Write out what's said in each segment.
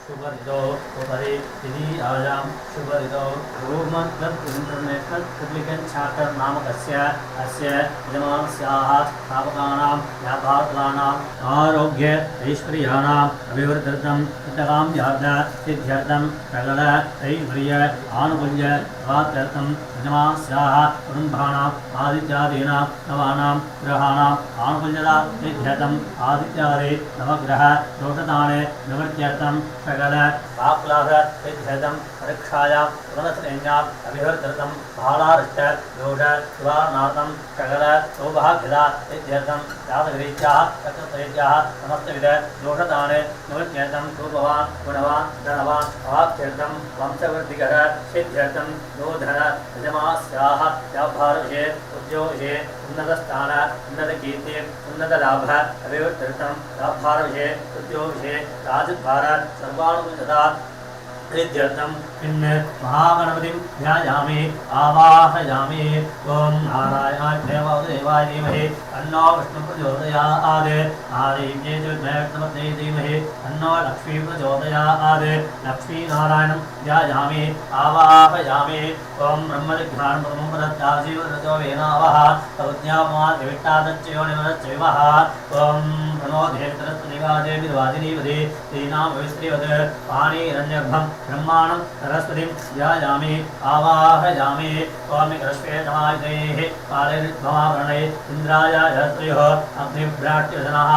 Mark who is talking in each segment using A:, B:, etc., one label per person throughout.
A: शुभरितो उपरि तिथियायां शुभरितो international Republican charter नामकस्य अस्य यजमानस्याः स्थापकानां व्यापारकानाम् आरोग्य ऐश्वर्याणाम् अभिवृद्ध्यर्थं सिद्ध्यर्थं सकल ऐश्वर्य आनुकूल्य वाक्यर्थं यजमानस्याः कुटुम्बानाम् आदित्यादीनां नवानां ग्रहाणाम् आनुकूल्यता सिद्ध्यर्थम् आदित्यादि नवग्रह दोषदाने निवृत्त्यर्थं सकल वाक्लाभ सिद्ध्यर्थं परीक्षायां गुणश्रेण्याम् अभिवृद्ध्यर्थं बालारिष्ट दोष निवारणार्थं सकल सौभाग्यता सिद्ध्यर्थं जातकरीत्याः नक्षत्ररीत्याः समस्तविध दोषदाने निवृत्त्यर्थं रूपवान् गुणवान् धनवान् अवाप्त्यर्थं वंशवृद्धिकर सिद्ध्यर्थं गोधन यजमानस्याः व्यापारविषये उद्योगविषये उन्नतस्थान उन्नतकीर्ति उन्नतलाभ अभिवृद्ध्यर्थं व्यापारविषये उद्योगविषये राजद्वार सर्वानुकूलता सिद्ध्यर्थं महागणपतिं ध्यायामि आवाहयामि ओं नारायणाय देवाय धीमहि तन्नो विष्णुः प्रचोदयात् आदित्ये च विद्महे धीमहि तन्नो लक्ष्मी प्रचोदयात् लक्ष्मीनारायणं ध्यायामि आवाहयामि ओं ब्रह्मविज्ञानं प्रथमं पदत्याजीवरजो वेनावः तौज्ञामादिविट्टादच्चयोनिवदच्चैवः ओं प्रणो देवतरस्वनिवाजे विद्वादिनीवदे श्रीनाम विश्रीवद पाणिरन्यर्भं ब्रह्माणं सरस्वतीं ध्यायामि आवाहयामि स्वामिकरश्वेतमायुधैः कालेर्भवावरणे इन्द्राय यस्त्रयोः अग्निभ्राट्यजनः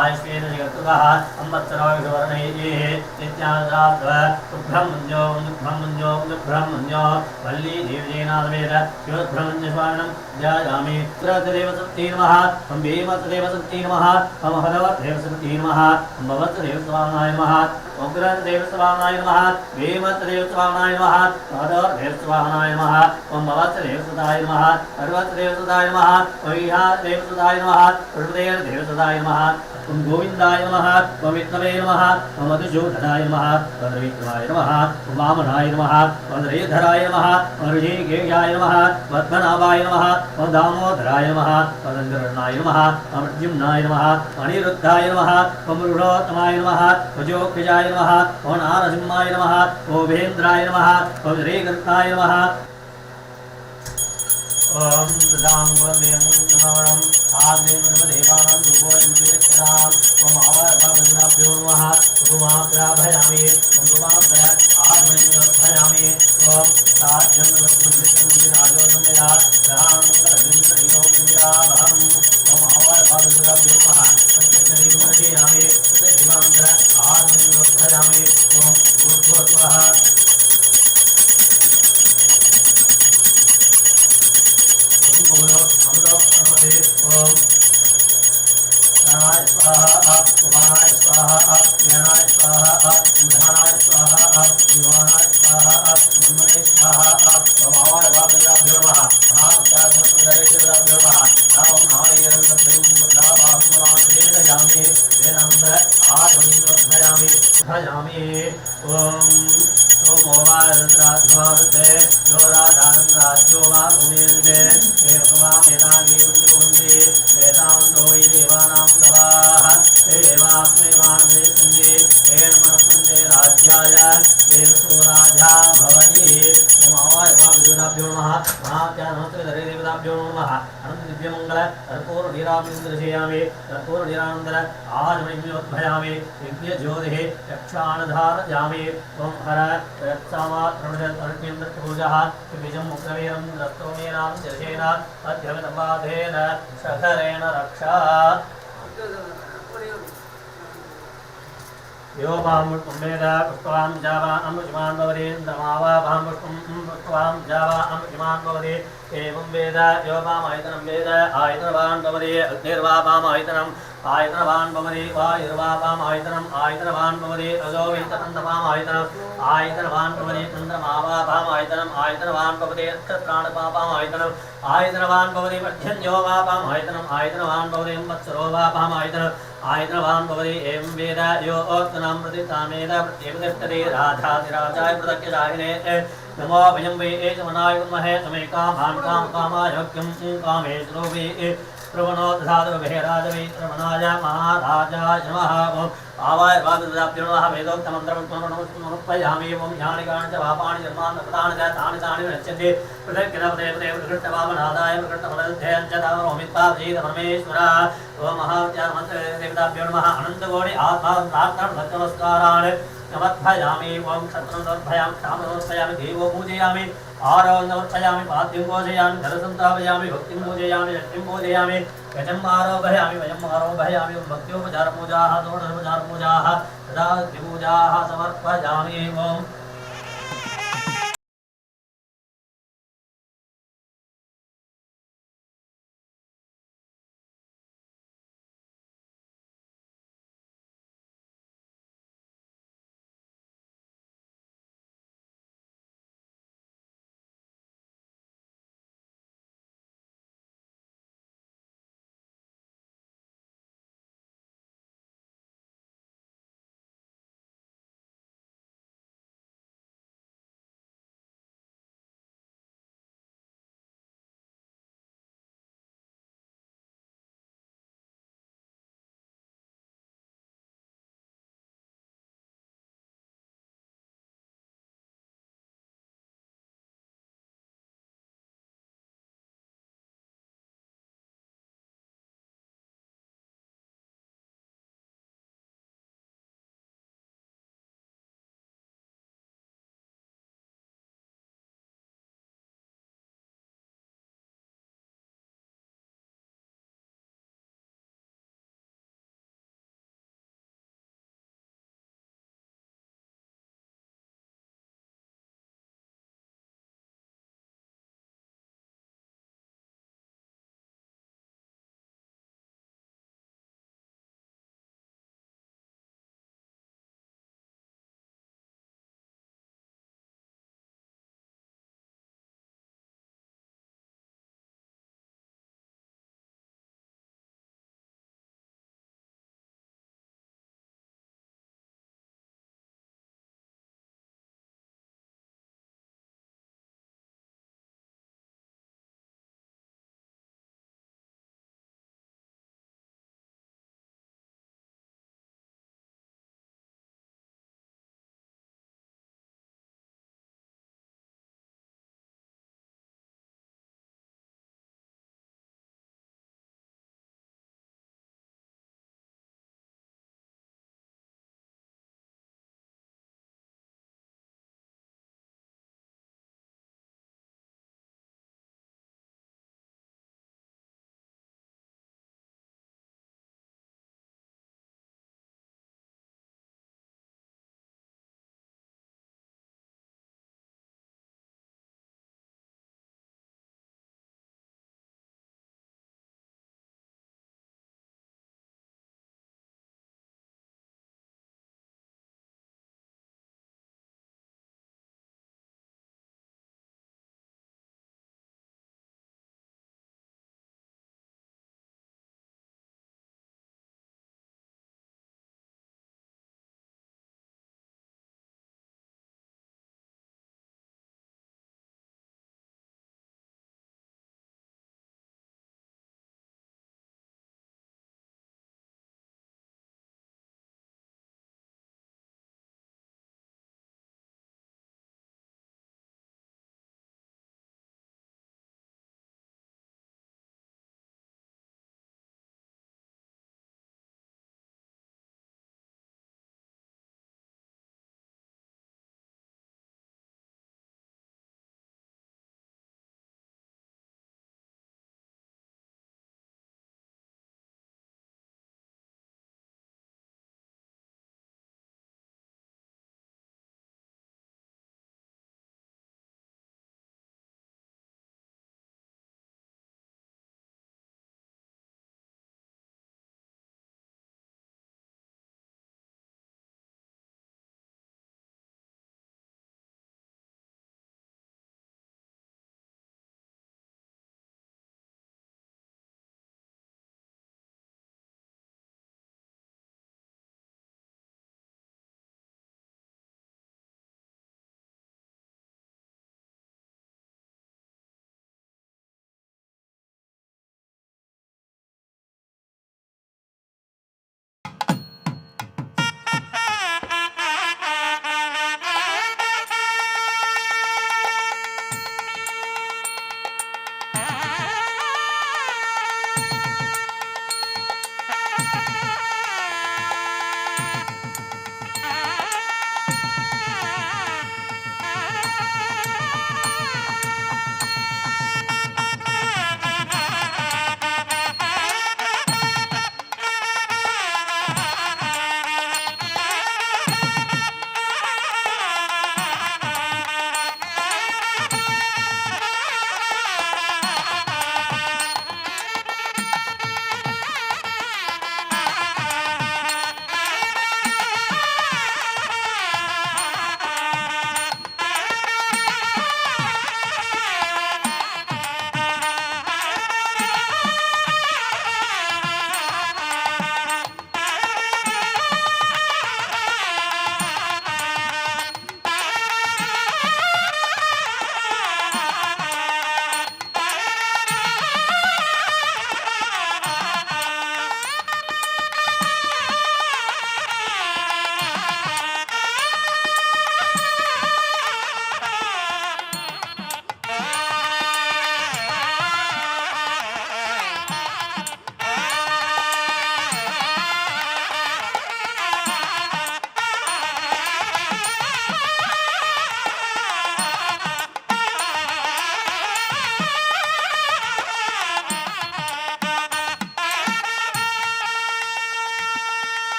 A: आयुष्वेदजगत्तुकः संवत्सरो विषवर्णैः नित्यादात्व सुब्रह्मण्यो वल्ली देवजेनादवेद शिवब्रह्मण्यस्वामिनं ध्यायामि सुरदेवसत्यै नमः तं भीमसदेवसत्यै नमः तं हरवदेवसत्यै नमः तं भवत्सदेवस्वामिनाय नमः उग्रदेवस्वामिनाय नमः भीमसदेवस्वामिनाय नमः हरवदेवस्वामिनाय नमः तं भवत्सदेवसुताय नमः हरवत्सदेवसुताय नमः वैहादेवसुताय नमः पुष्पदेवदेवसुताय नमः ॐ गोविन्दाय नमः ॐ विष्णवे नमः ॐ मधुसूदनाय नमः ॐ विक्रमाय नमः ॐ वामनाय नमः ॐ श्रीधराय नमः ॐ ऋषिकेशाय नमः पद्मनाभाय नमः ॐ दामोदराय नमः ॐ गङ्गरणाय नमः ॐ प्रद्युम्नाय नमः अनिरुद्धाय नमः ॐ पुरुषोत्तमाय नमः ॐ जोक्षजाय नमः ॐ नारसिंहाय नमः ॐ भेन्द्राय नमः ॐ श्रीकृष्णाय नमः ओम दाम वमेमुन्नमं आग्नेयदेवानां दुपोयमुदिक्राम ओम आवाभ्यो नमः उपमाग्राभयामि उपमाग्र आग्नेयोभयामि ओम ताज्यन्नवद्विष्णुराजोदमया रामकरजिन्द्रयोगिराभं ओम आवाभ्यो नमः सत्यशरीरमर्जयामि सत्यदिवाङ्ग्र आग्नेयोभयामि ओम भूर्भुवः ओम प्राणाय स्वाहा उपानाय स्वाहा ज्ञानाय स्वाहा निधानाय स्वाहा निवानाय स्वाहा ब्रह्मणे स्वाहा भवाय वाभ्यो नमः महात्यागमतुदरेभ्यो नमः ओम नारायणं वेदान्त आत्मनिर्भयामि ओम सोमोवारद्राध्वादते यो राधानन्द्राज्यो वा भूमिन्दे एवमेतागे उन्दिपुन्दी वेदान्तो वै देवानां सभाः देवास्मै मानवे सञ्जे येन मनस्सञ्जे राज्याय देवतो राजा भवति ओमावाय वाभ्यो नमः महात्यानमस्त्रिधरे देवताभ्यो नमः अनन्तदिव्यमङ्गल कर्पूरधीरामिन्द्रशयामि कर्पूरधीरानन्दर आजमय्योद्भयामि यज्ञज्योतिः यक्षाणधारयामि ॐ हर प्रयत्सामात्रणजत्पूजः बीजं मुक्तवीरं रस्तोमेनां जलशेन अध्यमितपाधेन शखरेण रक्षा यो भामुष्पुमेद पुष्पवां जावा अमुष्मान् भवति द्रमावा भामुष्पुं पुष्पवां जावा अमुष्मान् भवति एवं वेद यो वामायतनं वेद आयतनवान् भवति अग्निर्वा वामायतनम् आयतनवान् भवति वायुर्वापाम् आयतनम् आयतनवान् भवति अजो वेतनन्दपाम् आयतनम् आयतनवान् भवति चन्द्रमावापाम् आयतनम् आयतनवान् भवति नक्षत्राणपापाम् आयतनम् आयतनवान् भवति पर्जन्यो वापाम् आयतनम् आयतनवान् भवति वत्सरो वापाम् आयतनम् आयतनवान् भवति एवं वेद यो ओक्तनां प्रतिष्ठामेद प्रत्येकतिष्ठति राधाधिराजाय पृथक्यजाहिने नमो वयं वै एजमनाय कुर्महे तमेकामान् कामकामायोग्यं कामेश्वरो वै प्रवणो दधातु विहेराज वै श्रवणाय महाराजाय नमः आवाय वाददाप्यो नमः वेदोक्तमन्त्रमन्त्रमनुष्पयामि एवं यानि कानि च पापानि जन्मानि कृतानि च तानि तानि विनश्यन्ति पृथक्किनपदेवदेव प्रकृष्टपापनादाय प्रकृष्टफलध्ययं च तावरोमित्वाब्धीतपरमेश्वरः ओम महाविद्यामन्त्रदेवताभ्यो नमः अनन्तकोटि आत्मार्थनमस्कारान् नमस्भयामि ओम क्षत्रं समर्पयामि क्षामं समर्पयामि देवो पूजयामि आरोग्यं समर्पयामि पाद्यं पूजयामि धनसं स्थापयामि भक्तिं पूजयामि शक्तिं पूजयामि गजम् आरोपयामि वयम् आरोपयामि भक्त्योपचारपूजाः षोडशोपचारपूजाः तथा त्रिपूजाः समर्पयामि ओम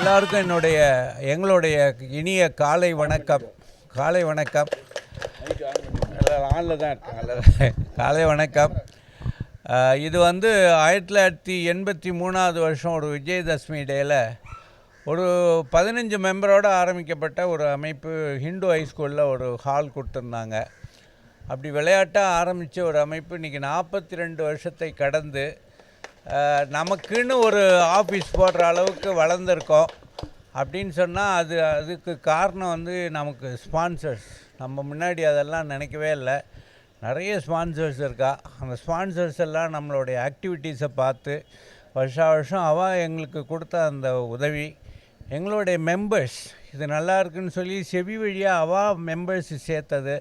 B: எல்லாருக்கும் எங்களுடைய இனிய காலை வணக்கம். ஆளில் தான் இருக்கேன். காலை வணக்கம். இது 1983 வருஷம் ஒரு விஜயதசமி டேயில் ஒரு 15 மெம்பரோடு ஆரம்பிக்கப்பட்ட ஒரு அமைப்பு ஹிந்து ஹைஸ்கூலில் ஒரு ஹால் கொடுத்துருந்தாங்க. அப்படி விளையாட்டாக ஆரம்பித்த ஒரு அமைப்பு இன்றைக்கி 42 வருஷத்தை கடந்து நமக்குன்னு ஒரு ஆஃபீஸ் போடுற அளவுக்கு வளர்ந்துருக்கோம். அப்படின்னு சொன்னால் அதுக்கு காரணம் நமக்கு ஸ்பான்சர்ஸ். நம்ம முன்னாடி அதெல்லாம் நினைக்கவே இல்லை. நிறைய ஸ்பான்சர்ஸ் இருக்கா. அந்த ஸ்பான்சர்ஸ் எல்லாம் நம்மளுடைய ஆக்டிவிட்டீஸை பார்த்து வருஷம் எங்களுக்கு கொடுத்த அந்த உதவி, எங்களுடைய மெம்பர்ஸ் இது நல்லா இருக்குன்னு சொல்லி செவி வழியாக மெம்பர்ஸ் சேர்த்தது,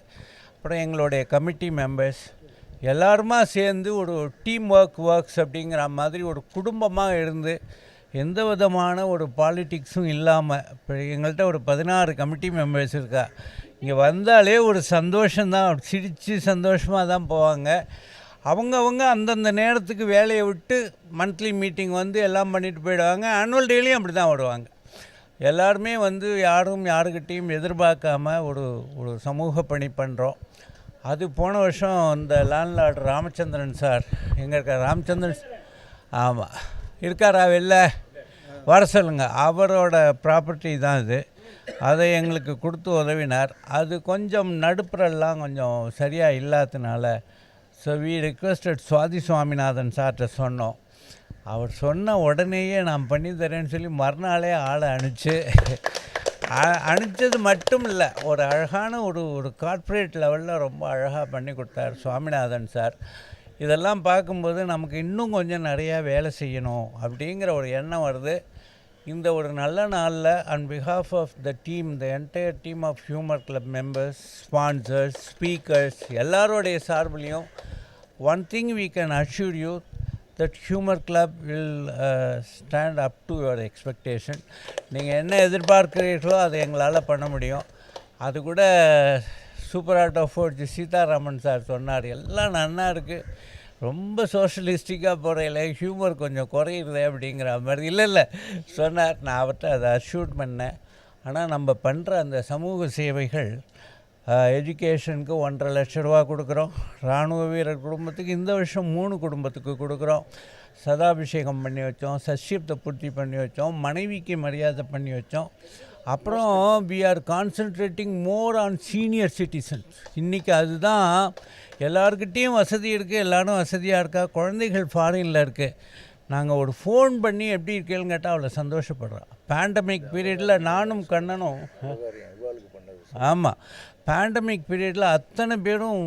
B: அப்புறம் எங்களுடைய கமிட்டி மெம்பர்ஸ் எல்லாருமா சேர்ந்து ஒரு டீம் ஒர்க்ஸ் அப்படிங்கிற மாதிரி ஒரு குடும்பமாக இருந்து எந்த விதமான ஒரு பாலிட்டிக்ஸும் இல்லாமல் இப்போ எங்கள்கிட்ட ஒரு 16 கமிட்டி மெம்பர்ஸ் இருக்கா. இங்கே வந்தாலே ஒரு சந்தோஷம்தான், சிரித்து சந்தோஷமாக தான் போவாங்க. அவங்கவுங்க அந்தந்த நேரத்துக்கு வேலையை விட்டு மந்த்லி மீட்டிங் எல்லாம் பண்ணிட்டு போயிடுவாங்க. ஆனுவல் டேலையும் அப்படி தான் வருவாங்க. எல்லாருமே யாருக்கிட்டையும் எதிர்பார்க்காம ஒரு சமூக பணி பண்ணுறோம். அது போன வருஷம் இந்த லேண்ட்லார்டு ராமச்சந்திரன் சார் எங்கே இருக்கார்? ராமச்சந்திரன் ஆமாம் இருக்காரா? வெளில வர சொல்லுங்கள். அவரோட ப்ராப்பர்ட்டி தான் இது. அதை எங்களுக்கு கொடுத்து உதவினார். அது கொஞ்சம் நடுப்புறெல்லாம் கொஞ்சம் சரியாக இல்லாததுனால வி ரிக்வெஸ்டட் சுவாதி சுவாமிநாதன் சார்கிட்ட சொன்னோம். அவர் சொன்ன உடனேயே நான் பண்ணி தரேன்னு சொல்லி மறுநாளே ஆளை அனுப்பிச்சது மட்டும் இல்லை, ஒரு அழகான ஒரு கார்ப்பரேட் லெவலில் ரொம்ப அழகாக பண்ணி கொடுத்தார் சுவாமிநாதன் சார். இதெல்லாம் பார்க்கும்போது நமக்கு இன்னும் கொஞ்சம் நிறையா வேலை செய்யணும் அப்படிங்கிற ஒரு எண்ணம் வருது. இந்த ஒரு நல்ல நாளில் on behalf of the team, the entire team of humour club members, sponsors, speakers எல்லாரோடைய சார்பிலையும் one thing we can assure you that humor club will stand up to your expectation. நீங்கள் என்ன எதிர்பார்க்கிறீர்களோ அதை எங்களால் பண்ண முடியும். அது கூட super art of forge Sitaraman sir சொன்னார், எல்லாம் நன்னா இருக்குது, ரொம்ப சோஷலிஸ்டிக்காக போகிற ஹியூமர் கொஞ்சம் குறையுது அப்படிங்கிற மாதிரி. இல்லை சொன்னார். நான் அவர்கிட்ட அதை அஷ்யூர் பண்ணேன். ஆனால் நம்ம பண்ணுற அந்த சமூக சேவைகள், எஜுகேஷனுக்கு 1.5 லட்ச ரூபா கொடுக்குறோம். இராணுவ வீரர் குடும்பத்துக்கு இந்த வருஷம் 3 குடும்பத்துக்கு கொடுக்குறோம். சதாபிஷேகம் பண்ணி வச்சோம், சஷ்யத்தை பூர்த்தி பண்ணி வச்சோம், மனைவிக்கு மரியாதை பண்ணி வச்சோம். அப்புறம் we are concentrating more on senior citizens. இன்றைக்கி அதுதான் எல்லாருக்கிட்டேயும் வசதி இருக்குது, எல்லோரும் வசதியாக இருக்கா. குழந்தைகள் ஃபாரினில் இருக்குது. நாங்கள் ஒரு ஃபோன் பண்ணி எப்படி இருக்கேன்னு கேட்டால் அவ்வளோ சந்தோஷப்படுறோம். பேண்டமிக் பீரியடில் நானும் கண்ணனும் பேண்டமிக் பீரியடில் அத்தனை பேரும்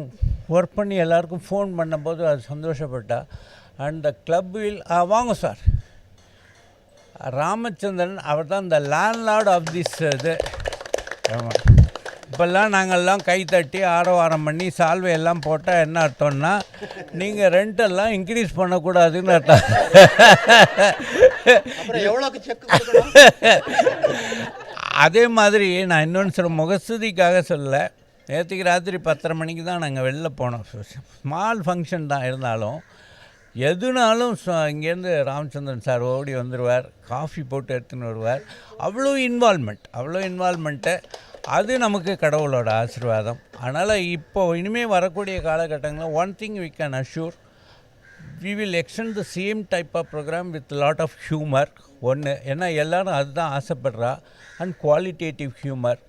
B: ஒர்க் பண்ணி எல்லாருக்கும் ஃபோன் பண்ணும்போது அது சந்தோஷப்பட்டா. அண்ட் த கிளப்பில் வாங்க சார் ராமச்சந்திரன் அவர் தான் இந்த லேண்ட்லார்ட் ஆஃப் திஸ் இது. ஆமாம், இப்போல்லாம் நாங்கள்லாம் கை தட்டி ஆரவாரம் பண்ணி சால்வையெல்லாம் போட்டால் என்ன அர்த்தம்னா, நீங்கள் ரெண்டெல்லாம் இன்க்ரீஸ் பண்ணக்கூடாதுன்னு அர்த்தம். அதே மாதிரி நான் இன்னொன்று சொல்ல, முகஸ்துதிக்காக சொல்ல, நேற்றுக்கு ராத்திரி 10:30 மணிக்கு தான் நாங்கள் வெளில போனோம். ஸ்மால் ஃபங்க்ஷன் தான் இருந்தாலும் எதுனாலும் இங்கேருந்து ராமச்சந்திரன் சார் ஓடி வந்துடுவார், காஃபி போட்டு எடுத்துன்னு வருவார். அவ்வளோ இன்வால்மெண்ட்டு. அது நமக்கு கடவுளோட ஆசீர்வாதம். அதனால் இனிமேல் வரக்கூடிய காலகட்டங்களில் one thing we can assure, we will extend the same type of program with lot of humor. ஒன்று, ஏன்னா எல்லோரும் அதுதான் ஆசைப்படுறா, அண்ட் குவாலிட்டேட்டிவ் ஹியூமர்.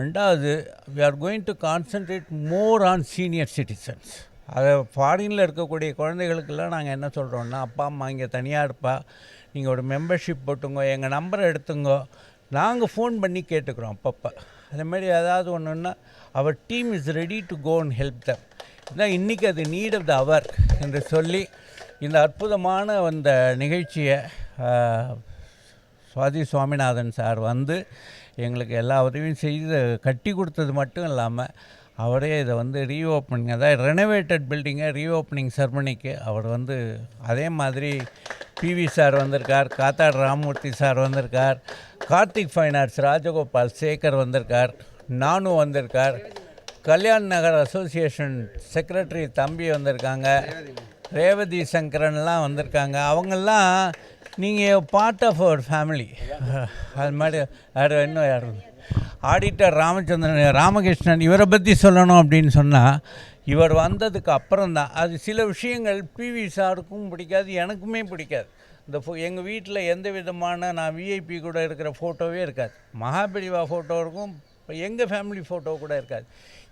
B: ரெண்டாவது, we are going to concentrate more on senior citizens. அதை ஃபாரினில் இருக்கக்கூடிய குழந்தைகளுக்கெல்லாம் நாங்கள் என்ன சொல்கிறோன்னா, அப்பா அம்மா இங்கே தனியாக இருப்பா, நீங்கள் ஒரு மெம்பர்ஷிப் போட்டுங்க, எங்கள் நம்பரை எடுத்துங்க, நாங்கள் ஃபோன் பண்ணி கேட்டுக்கிறோம் அப்பப்போ. அதேமாதிரி ஏதாவது ஒன்றுன்னா அவர் team is ready to go and help them. இதுதான் இன்றைக்கி அது நீட் ஆஃப் த அவர் என்று சொல்லி இந்த அற்புதமான அந்த நிகழ்ச்சியை சுவாதி சுவாமிநாதன் சார் எங்களுக்கு எல்லா உதவியும் செய்து கட்டி கொடுத்தது மட்டும் இல்லாமல் அவரே இதை ரீஓப்பனிங், அதாவது ரெனோவேட்டட் பில்டிங்கை ரீஓப்பனிங் செரமனிக்கு அவர் அதே மாதிரி பிவி சார் வந்திருக்கார், காத்தாடு ராமமூர்த்தி சார் வந்திருக்கார், கார்த்திக் ஃபைன் ஆர்ட்ஸ் ராஜகோபால் சேகர் வந்திருக்கார், நானும் வந்திருக்கார், கல்யாண் நகர் அசோசியேஷன் செக்ரட்டரி தம்பி வந்திருக்காங்க, ரேவதி சங்கரன்லாம் வந்திருக்காங்க. அவங்கெல்லாம் நீங்கள் பார்ட் ஆஃப் அவர் ஃபேமிலி. அது மாதிரி இன்னும் யார் ஆடிட்டர் ராமகிருஷ்ணன் இவரை பற்றி சொல்லணும் அப்படின்னு சொன்னால், இவர் வந்ததுக்கு அப்புறம் தான் அது சில விஷயங்கள் பிவி சாருக்கும் பிடிக்காது, எனக்குமே பிடிக்காது. இந்த எங்கள் வீட்டில் எந்த விதமான நான் விஐபி கூட இருக்கிற ஃபோட்டோவே இருக்காது. மகாபெரிவா ஃபோட்டோ இருக்கும், இப்போ எங்கள் ஃபேமிலி ஃபோட்டோ கூட இருக்காது.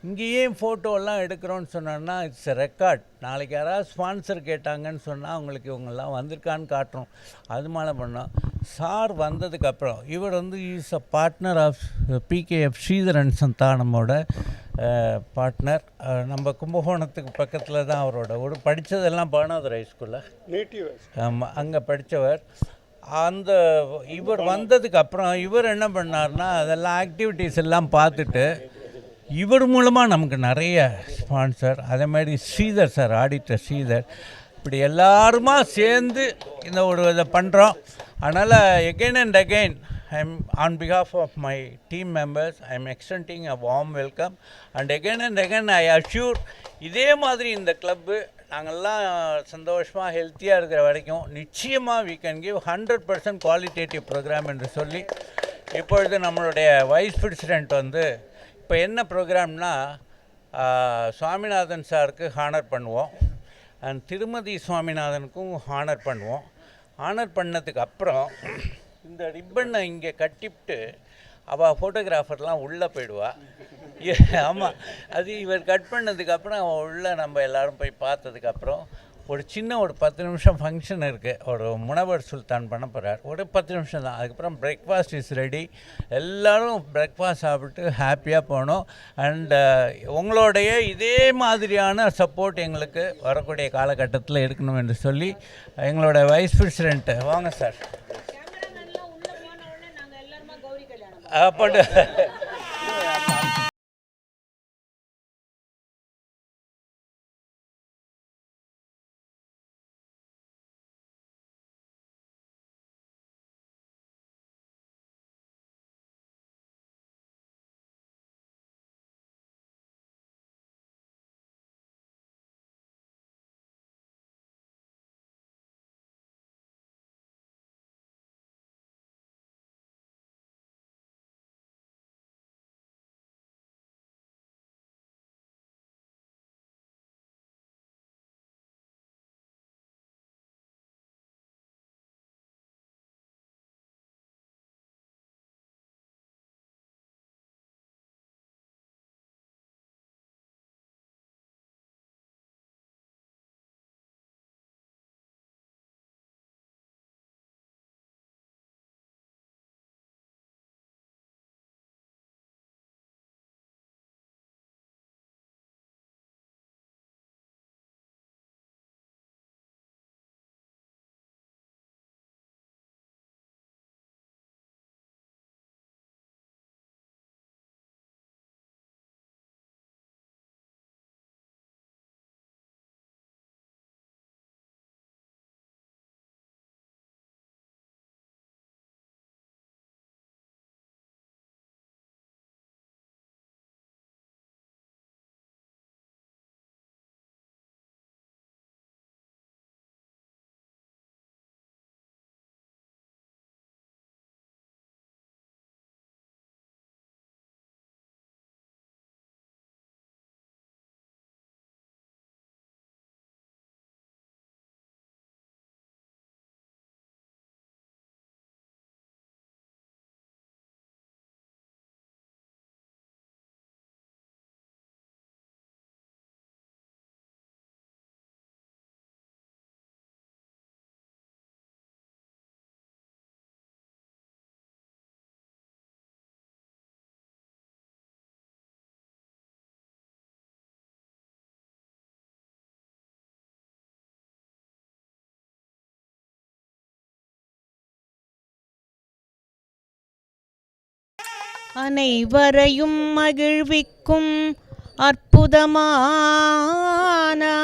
B: இங்கேயே ஃபோட்டோலாம் எடுக்கிறோன்னு சொன்னோன்னா இட்ஸ் எ ரெக்கார்ட். நாளைக்கு யாராவது ஸ்பான்சர் கேட்டாங்கன்னு சொன்னால் அவங்களுக்கு இவங்கெல்லாம் வந்திருக்கான்னு காட்டுறோம். அது மாதிரி பண்ணோம். சார் வந்ததுக்கப்புறம் இவர் is a partner of PKF Sridharan சந்தானமோட பார்ட்னர். நம்ம கும்பகோணத்துக்கு பக்கத்தில் தான் அவரோட படித்ததெல்லாம் பானாதுரை ஹைஸ்கூலில் நேட்டிவ். ஆமாம், அங்கே படித்தவர். இவர் வந்ததுக்கப்புறம் இவர் என்ன பண்ணார்னா, அதெல்லாம் ஆக்டிவிட்டீஸ் எல்லாம் பார்த்துட்டு இவர் மூலமாக நமக்கு நிறைய ஸ்பான்சர், அதே மாதிரி ஸ்ரீதர் சார், ஆடிட்டர் ஸ்ரீதர், இப்படி எல்லாருமா சேர்ந்து இந்த இதை பண்ணுறோம். அதனால் again and again I'm on behalf of my team members, I'm extending a warm welcome and again I assure இதே மாதிரி இந்த கிளப்பு நாங்கள்லாம் சந்தோஷமாக ஹெல்த்தியாக இருக்கிற வரைக்கும் நிச்சயமாக we can give 100% qualitative programme என்று சொல்லி, இப்பொழுது நம்மளுடைய வைஸ் பிரசிடெண்ட் இப்போ என்ன ப்ரோக்ராம்னா, சுவாமிநாதன் சாருக்கு ஹானர் பண்ணுவோம் அண்ட் திருமதி சுவாமிநாதனுக்கும் ஹானர் பண்ணுவோம். ஹானர் பண்ணதுக்கு அப்புறம் இந்த ரிப்பனை இங்கே கட்டிவிட்டு அவள் ஃபோட்டோகிராஃபர்லாம் உள்ளே போயிடுவா. ஆமாம், அது இவர் கட் பண்ணதுக்கப்புறம் அவள் உள்ளே நம்ம எல்லோரும் போய் பார்த்ததுக்கப்புறம் ஒரு 10 நிமிஷம் ஃபங்க்ஷன் இருக்குது. ஒரு முனவர் சுல்தான் பண்ண போகிறார், ஒரு 10 நிமிஷம் தான். அதுக்கப்புறம் பிரேக்ஃபாஸ்ட் இஸ் ரெடி. எல்லோரும் பிரேக்ஃபாஸ்ட் சாப்பிட்டு ஹாப்பியாக போனோம். அண்டு உங்களுடைய இதே மாதிரியான சப்போர்ட் எங்களுக்கு வரக்கூடிய காலகட்டத்தில் இருக்கணும் என்று சொல்லி எங்களோட வைஸ் பிரசிடென்ட்டு வாங்க சார் அப்படி
C: அனைவரையும் மகிழ்விக்கும் அற்புதமான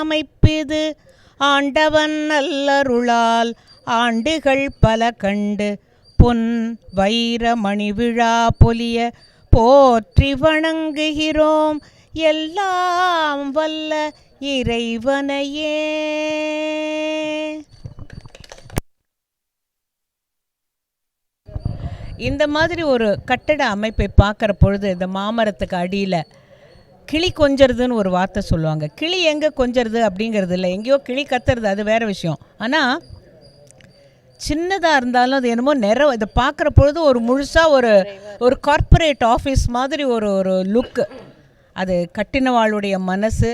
C: அமைப்பிது. ஆண்டவன் நல்லருளால் ஆண்டுகள் பல கண்டு பொன் வைர மணி விழா பொலிய போற்றி வணங்குகிறோம் எல்லாம் வல்ல இறைவனையே. இந்த மாதிரி ஒரு கட்டட அமைப்பை பார்க்குற பொழுது இந்த மாமரத்துக்கு அடியில் கிளி கொஞ்சறதுன்னு ஒரு வார்த்தை சொல்லுவாங்க. கிளி எங்கே கொஞ்சறது அப்படிங்கிறது இல்லை, எங்கேயோ கிளி கத்துறது, அது வேறு விஷயம். ஆனால் சின்னதாக இருந்தாலும் அது என்னமோ இதை பார்க்குற பொழுது ஒரு முழுசாக ஒரு கார்ப்பரேட் ஆஃபீஸ் மாதிரி ஒரு லுக்கு. அது கட்டினவாளுடைய மனசு,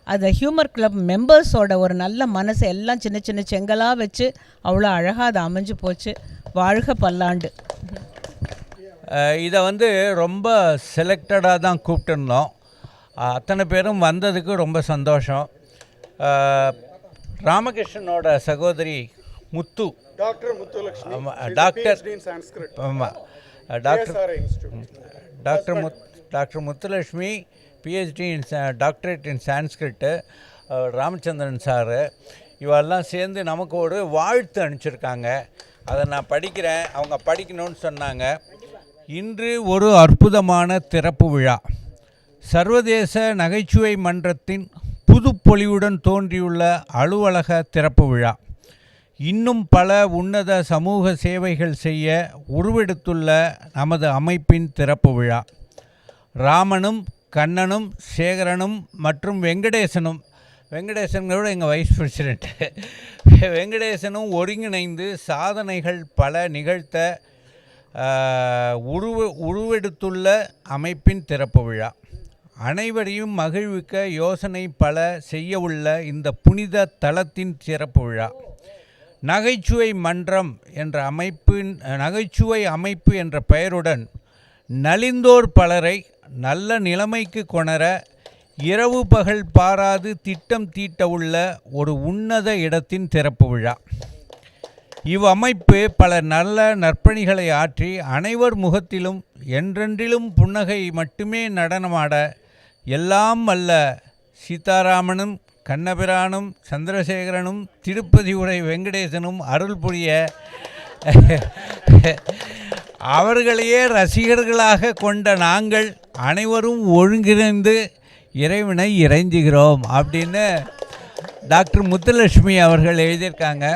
C: அது ஹியூமர் கிளப் மெம்பர்ஸோட ஒரு நல்ல மனசு எல்லாம் சின்ன சின்ன செங்கலாக வச்சு அவ்வளோ அழகாக அது அமைஞ்சு போச்சு. வாழ்க பல்லாண்டு.
B: இதை ரொம்ப செலக்டடாக தான் கூப்பிட்டுருந்தோம். அத்தனை பேரும் வந்ததுக்கு ரொம்ப சந்தோஷம். ராமகிருஷ்ணனோட சகோதரி முத்து,
D: டாக்டர் முத்துலட்சுமி,
B: டாக்டர்
D: ஆமாம்
B: doctor Muthulakshmi PhD in doctorate in Sanskrit, Ramachandran sir, இவெல்லாம் சேர்ந்து நமக்கு ஒரு வாழ்த்து அனுப்பிச்சிருக்காங்க. அதை நான் படிக்கிறேன், அவங்க படிக்கணும்னு சொன்னாங்க. இன்று ஒரு அற்புதமான திறப்பு விழா. சர்வதேச நகைச்சுவை மன்றத்தின் புதுப்பொலிவுடன் தோன்றியுள்ள அலுவலக திறப்பு விழா. இன்னும் பல உன்னத சமூக சேவைகள் செய்ய உருவெடுத்துள்ள நமது அமைப்பின் திறப்பு விழா. ராமனும் கண்ணனும் சேகரனும் மற்றும் வெங்கடேசனோட எங்கள் வைஸ் பிரசிடெண்ட்டு வெங்கடேசனும் ஒருங்கிணைந்து சாதனைகள் பல நிகழ்த்த உருவெடுத்துள்ள அமைப்பின் திறப்பு விழா. அனைவரையும் மகிழ்விக்க யோசனை பல செய்ய உள்ள இந்த புனித தலத்தின் சிறப்பு விழா. நகைச்சுவை மன்றம் என்ற நகைச்சுவை அமைப்பு என்ற பெயருடன் நலிந்தோர் பலரை நல்ல நிலைமைக்கு கொணர இரவு பகல் பாராது திட்டம் தீட்ட உள்ள ஒரு உன்னத இடத்தின் திறப்பு விழா. இவ்வமைப்பு பல நல்ல நற்பணிகளை ஆற்றி அனைவர் முகத்திலும் என்றென்றிலும் புன்னகை மட்டுமே நடனமாட எல்லாம் அல்ல சீதாராமனும் கண்ணபிரானும் சந்திரசேகரனும் திருப்பதி உரை வெங்கடேசனும் அருள் புரிய அவர்களையே ரசிகர்களாக கொண்ட நாங்கள் அனைவரும் ஒருங்கிணைந்து இறைவனை இறைஞ்சுகிறோம் அப்படின்னு டாக்டர் முத்துலட்சுமி அவர்கள் எழுதியிருக்காங்க.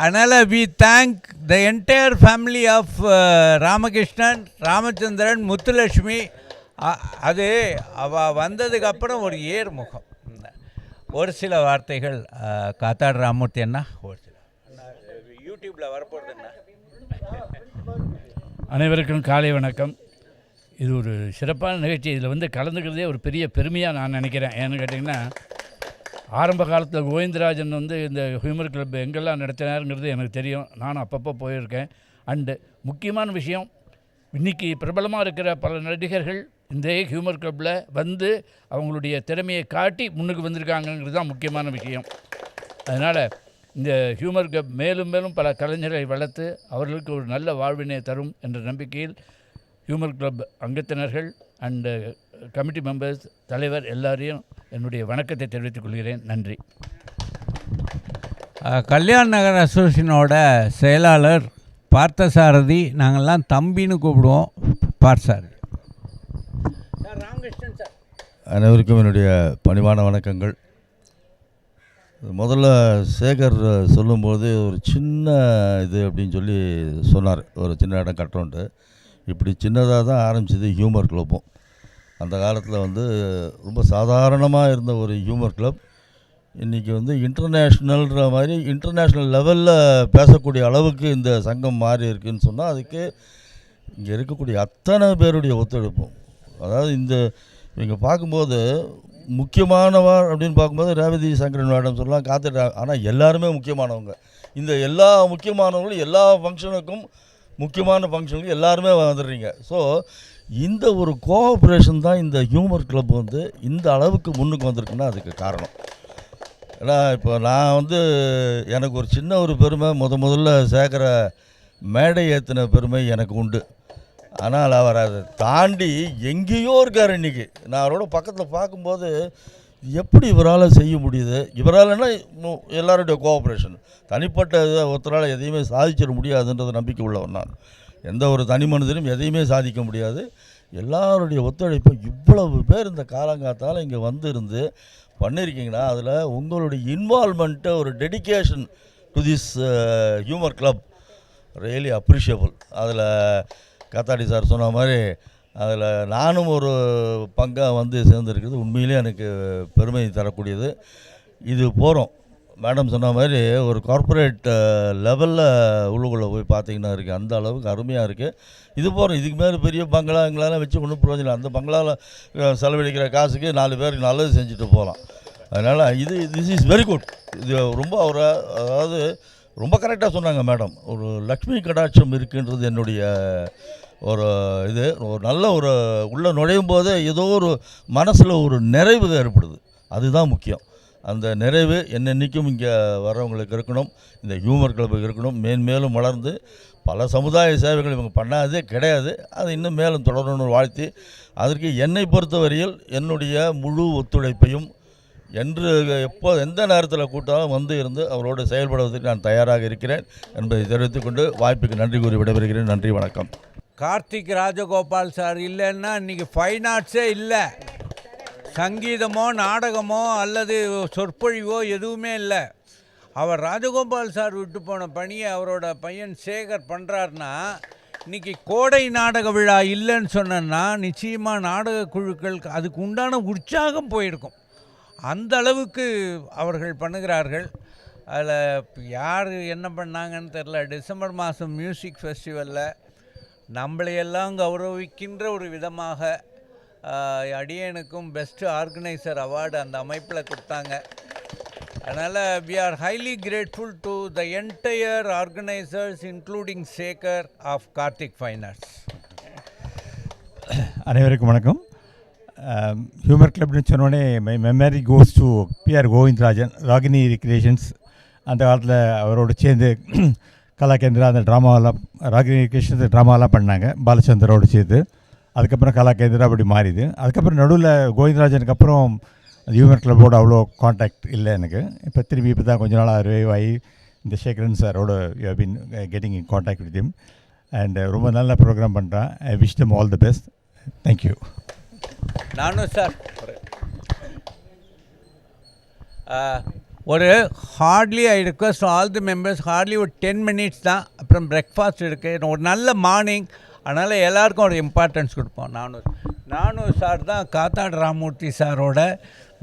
B: அதனால் we thank the entire family of Ramakrishnan, Ramachandran, Muthulakshmi. அது அவள் வந்ததுக்கப்புறம் ஒரு ஏர்முகம். ஒரு சில வார்த்தைகள் காத்தாடு ராமூர்த்தி அண்ணா, ஒரு சில யூடியூப்பில் வரப்போகிறது என்ன.
E: அனைவருக்கும் காலை வணக்கம். இது ஒரு சிறப்பான நிகழ்ச்சி. இதில் கலந்துக்கிறதே ஒரு பெரிய பெருமையாக நான் நினைக்கிறேன். ஏன்னு கேட்டிங்கன்னா, ஆரம்ப காலத்தில் கோவிந்தராஜன் இந்த ஹியூமர் கிளப் எங்கெல்லாம் நடத்தினாருங்கிறது எனக்கு தெரியும். நானும் அப்பப்போ போயிருக்கேன். அண்டு முக்கியமான விஷயம், இன்றைக்கி பிரபலமாக இருக்கிற பல நடிகர்கள் இந்த ஹியூமர் கிளப்பில் அவங்களுடைய திறமையை காட்டி முன்னுக்கு வந்திருக்காங்கங்கிறது தான் முக்கியமான விஷயம். அதனால் இந்த ஹியூமர் கிளப் மேலும் மேலும் பல கலைஞர்களை வளர்த்து அவர்களுக்கு ஒரு நல்ல வாழ்வினை தரும் என்ற நம்பிக்கையில் ஹியூமர் கிளப் அங்கத்தினர்கள் அண்டு கமிட்டி மெம்பர்ஸ், தலைவர் எல்லாரையும் என்னுடைய வணக்கத்தை தெரிவித்துக் கொள்கிறேன். நன்றி.
B: கல்யாண் நகர் அசோசியேஷனோட செயலாளர் பார்த்தசாரதி, நாங்கள்லாம் தம்பின்னு கூப்பிடுவோம். பார்த்தசாரதி. ராமகிருஷ்ணன் சார்.
F: அனைவருக்கும் என்னுடைய பணிவான வணக்கங்கள். முதல்ல சேகர் சொல்லும்போது ஒரு சின்ன இது அப்படின்னு சொல்லி சொன்னார், ஒரு சின்ன இடம் கட்டுறோன்ட்டு. இப்படி சின்னதாக தான் ஆரம்பிச்சது ஹியூமர் கிளப்பும். அந்த காலத்தில் ரொம்ப சாதாரணமாக இருந்த ஒரு ஹியூமர் கிளப் இன்றைக்கி இன்டர்நேஷ்னல்ன்ற மாதிரி இன்டர்நேஷ்னல் லெவலில் பேசக்கூடிய அளவுக்கு இந்த சங்கம் மாறி இருக்குதுன்னு சொன்னால் அதுக்கு இங்கே இருக்கக்கூடிய அத்தனை பேருடைய ஒத்துழைப்பும். அதாவது இங்கே பார்க்கும்போது முக்கியமானவர் அப்படின்னு பார்க்கும்போது ரேவதி சங்கரன் மேடம் சொல்லலாம், காத்துட்டா. ஆனால் எல்லாருமே முக்கியமானவங்க. இந்த எல்லா முக்கியமானவங்களும் எல்லா ஃபங்க்ஷனுக்கும் முக்கியமான ஃபங்க்ஷனுக்கு எல்லாருமே வந்துடுறீங்க. ஸோ இந்த ஒரு கோஆப்ரேஷன் தான் இந்த ஹியூமர் கிளப் இந்த அளவுக்கு முன்னுக்கு வந்திருக்குன்னா அதுக்கு காரணம். ஏன்னா இப்போ நான் எனக்கு ஒரு சின்ன ஒரு பெருமை, முதல்ல சேகர மேடை ஏற்றின பெருமை எனக்கு உண்டு. ஆனால் அவர் அதை தாண்டி எங்கேயோ இருக்கார். இன்றைக்கி நான் அவரோட பக்கத்தில் பார்க்கும்போது எப்படி இவரால் செய்ய முடியுது, இவரால்னா எல்லாருடைய கோஆப்ரேஷன், தனிப்பட்ட ஒருத்தரால் எதையுமே சாதிச்சிட முடியாதுன்றது நம்பிக்கை உள்ளவர் நான். எந்த ஒரு தனி மனிதனும் எதையுமே சாதிக்க முடியாது. எல்லாருடைய ஒத்துழைப்பு இவ்வளவு பேர் இந்த காலங்காத்தால் இங்கே இருந்து பண்ணியிருக்கீங்கன்னா அதில் உங்களுடைய இன்வால்மெண்ட்டு, ஒரு dedication to this humour club really appreciable. அதில் காத்தாடி சார் சொன்ன மாதிரி அதில் நானும் ஒரு பங்காக வந்து சேர்ந்துருக்குது உண்மையிலே எனக்கு பெருமை தரக்கூடியது. இது போகிறோம் மேடம் சொன்ன மாதிரி ஒரு கார்ப்பரேட் லெவலில் உள்ளுக்குள்ளே போய் பார்த்தீங்கன்னா இருக்குது, அந்த அளவுக்கு அருமையாக இருக்குது. இது போகிறோம், இதுக்கு மேலே பெரிய பங்களா எங்களால் வச்சு ஒன்றும் பிரயோஜனம். அந்த பங்களாவில் செலவழிக்கிற காசுக்கு 4 பேருக்கு நல்லது செஞ்சுட்டு போகலாம். அதனால் திஸ் இஸ் வெரி குட். இது ரொம்ப அதாவது ரொம்ப கரெக்டாக சொன்னாங்க மேடம். ஒரு லக்ஷ்மி கடாட்சம் இருக்குன்றது என்னுடைய ஒரு இது. ஒரு நல்ல ஒரு உள்ளே நுழையும் போதே ஏதோ ஒரு மனசில் ஒரு நிறைவு ஏற்படுது. அதுதான் முக்கியம். அந்த நிறைவு என்னென்னைக்கும் இங்கே வர்றவங்களுக்கு இருக்கணும், இந்த ஹியூமர் கிளப்புக்கு இருக்கணும். மேன்மேலும் வளர்ந்து பல சமுதாய சேவைகள் இவங்க பண்ணாதே கிடையாது, அது இன்னும் மேலும் தொடரணும்னு வாழ்த்தி, அதற்கு என்னை பொறுத்தவரையில் என்னுடைய முழு ஒத்துழைப்பையும் என்று எந்த நேரத்தில் கூட்டாலும் வந்து இருந்து அவரோடு செயல்படுவதற்கு நான் தயாராக இருக்கிறேன் என்பதை தெரிவித்துக்கொண்டு வாய்ப்புக்கு நன்றி கூறி விடைபெறுகிறேன். நன்றி, வணக்கம்.
B: கார்த்திக் ராஜகோபால் சார் இல்லைன்னா இன்றைக்கி ஃபைன் ஆர்ட்ஸே இல்லை. சங்கீதமோ நாடகமோ அல்லது சொற்பொழிவோ எதுவுமே இல்லை. அவர் ராஜகோபால் சார் விட்டு போன பணியை அவரோட பையன் சேகர் பண்ணுறாருன்னா, இன்றைக்கி கோடை நாடக விழா இல்லைன்னு சொன்னேன்னா நிச்சயமாக நாடக குழுக்களுக்கு அதுக்கு உண்டான உற்சாகம் போயிருக்கும். அந்த அளவுக்கு அவர்கள் பண்ணுகிறார்கள். அதில் யார் என்ன பண்ணாங்கன்னு தெரில. டிசம்பர் மாதம் மியூசிக் ஃபெஸ்டிவலில் நம்மளையெல்லாம் கௌரவிக்கின்ற ஒரு விதமாக அடியனுக்கும் பெஸ்ட்டு ஆர்கனைசர் அவார்டு அந்த அமைப்பில் கொடுத்தாங்க. அதனால் we are highly grateful to the entire organizers including Sekar of Karthik Fine Arts.
G: அனைவருக்கும் வணக்கம். ஹியூமர் கிளப்னு சொன்னோடனே my memory goes to PR Govindarajan, Ragini creations. அந்த காலத்தில் அவரோடு சேர்ந்து கலாகேந்திரா அந்த ட்ராமாவெல்லாம், ராகினி கிரியேஷன்ஸ் ட்ராமாவெல்லாம் பண்ணாங்க பாலச்சந்தரோடு சேர்த்து. அதுக்கப்புறம் கலாகேந்திரா அப்படி மாறிது. அதுக்கப்புறம் நடுவில் கோவிந்தராஜனுக்கு அப்புறம் ஹியூமர் கிளப்போடு அவ்வளோ கான்டாக்ட் இல்லை எனக்கு. இப்போ தான் கொஞ்ச நாள் ரிவைவ் ஆகி இந்த சேகரன் சாரோட you have been getting in contact with him and ரொம்ப நல்ல ப்ரோக்ராம் பண்ணுறான். I wish them all the best. Thank you.
B: நானும் சார் ஒரு heartily I request all the members, heartily ஒரு 10 minutes தான், அப்புறம் பிரேக்ஃபாஸ்ட் இருக்குது. ஒரு நல்ல மார்னிங், அதனால் எல்லாருக்கும் ஒரு இம்பார்ட்டன்ஸ் கொடுப்போம். நானும் சார் தான் காத்தாடு ராமூர்த்தி சாரோட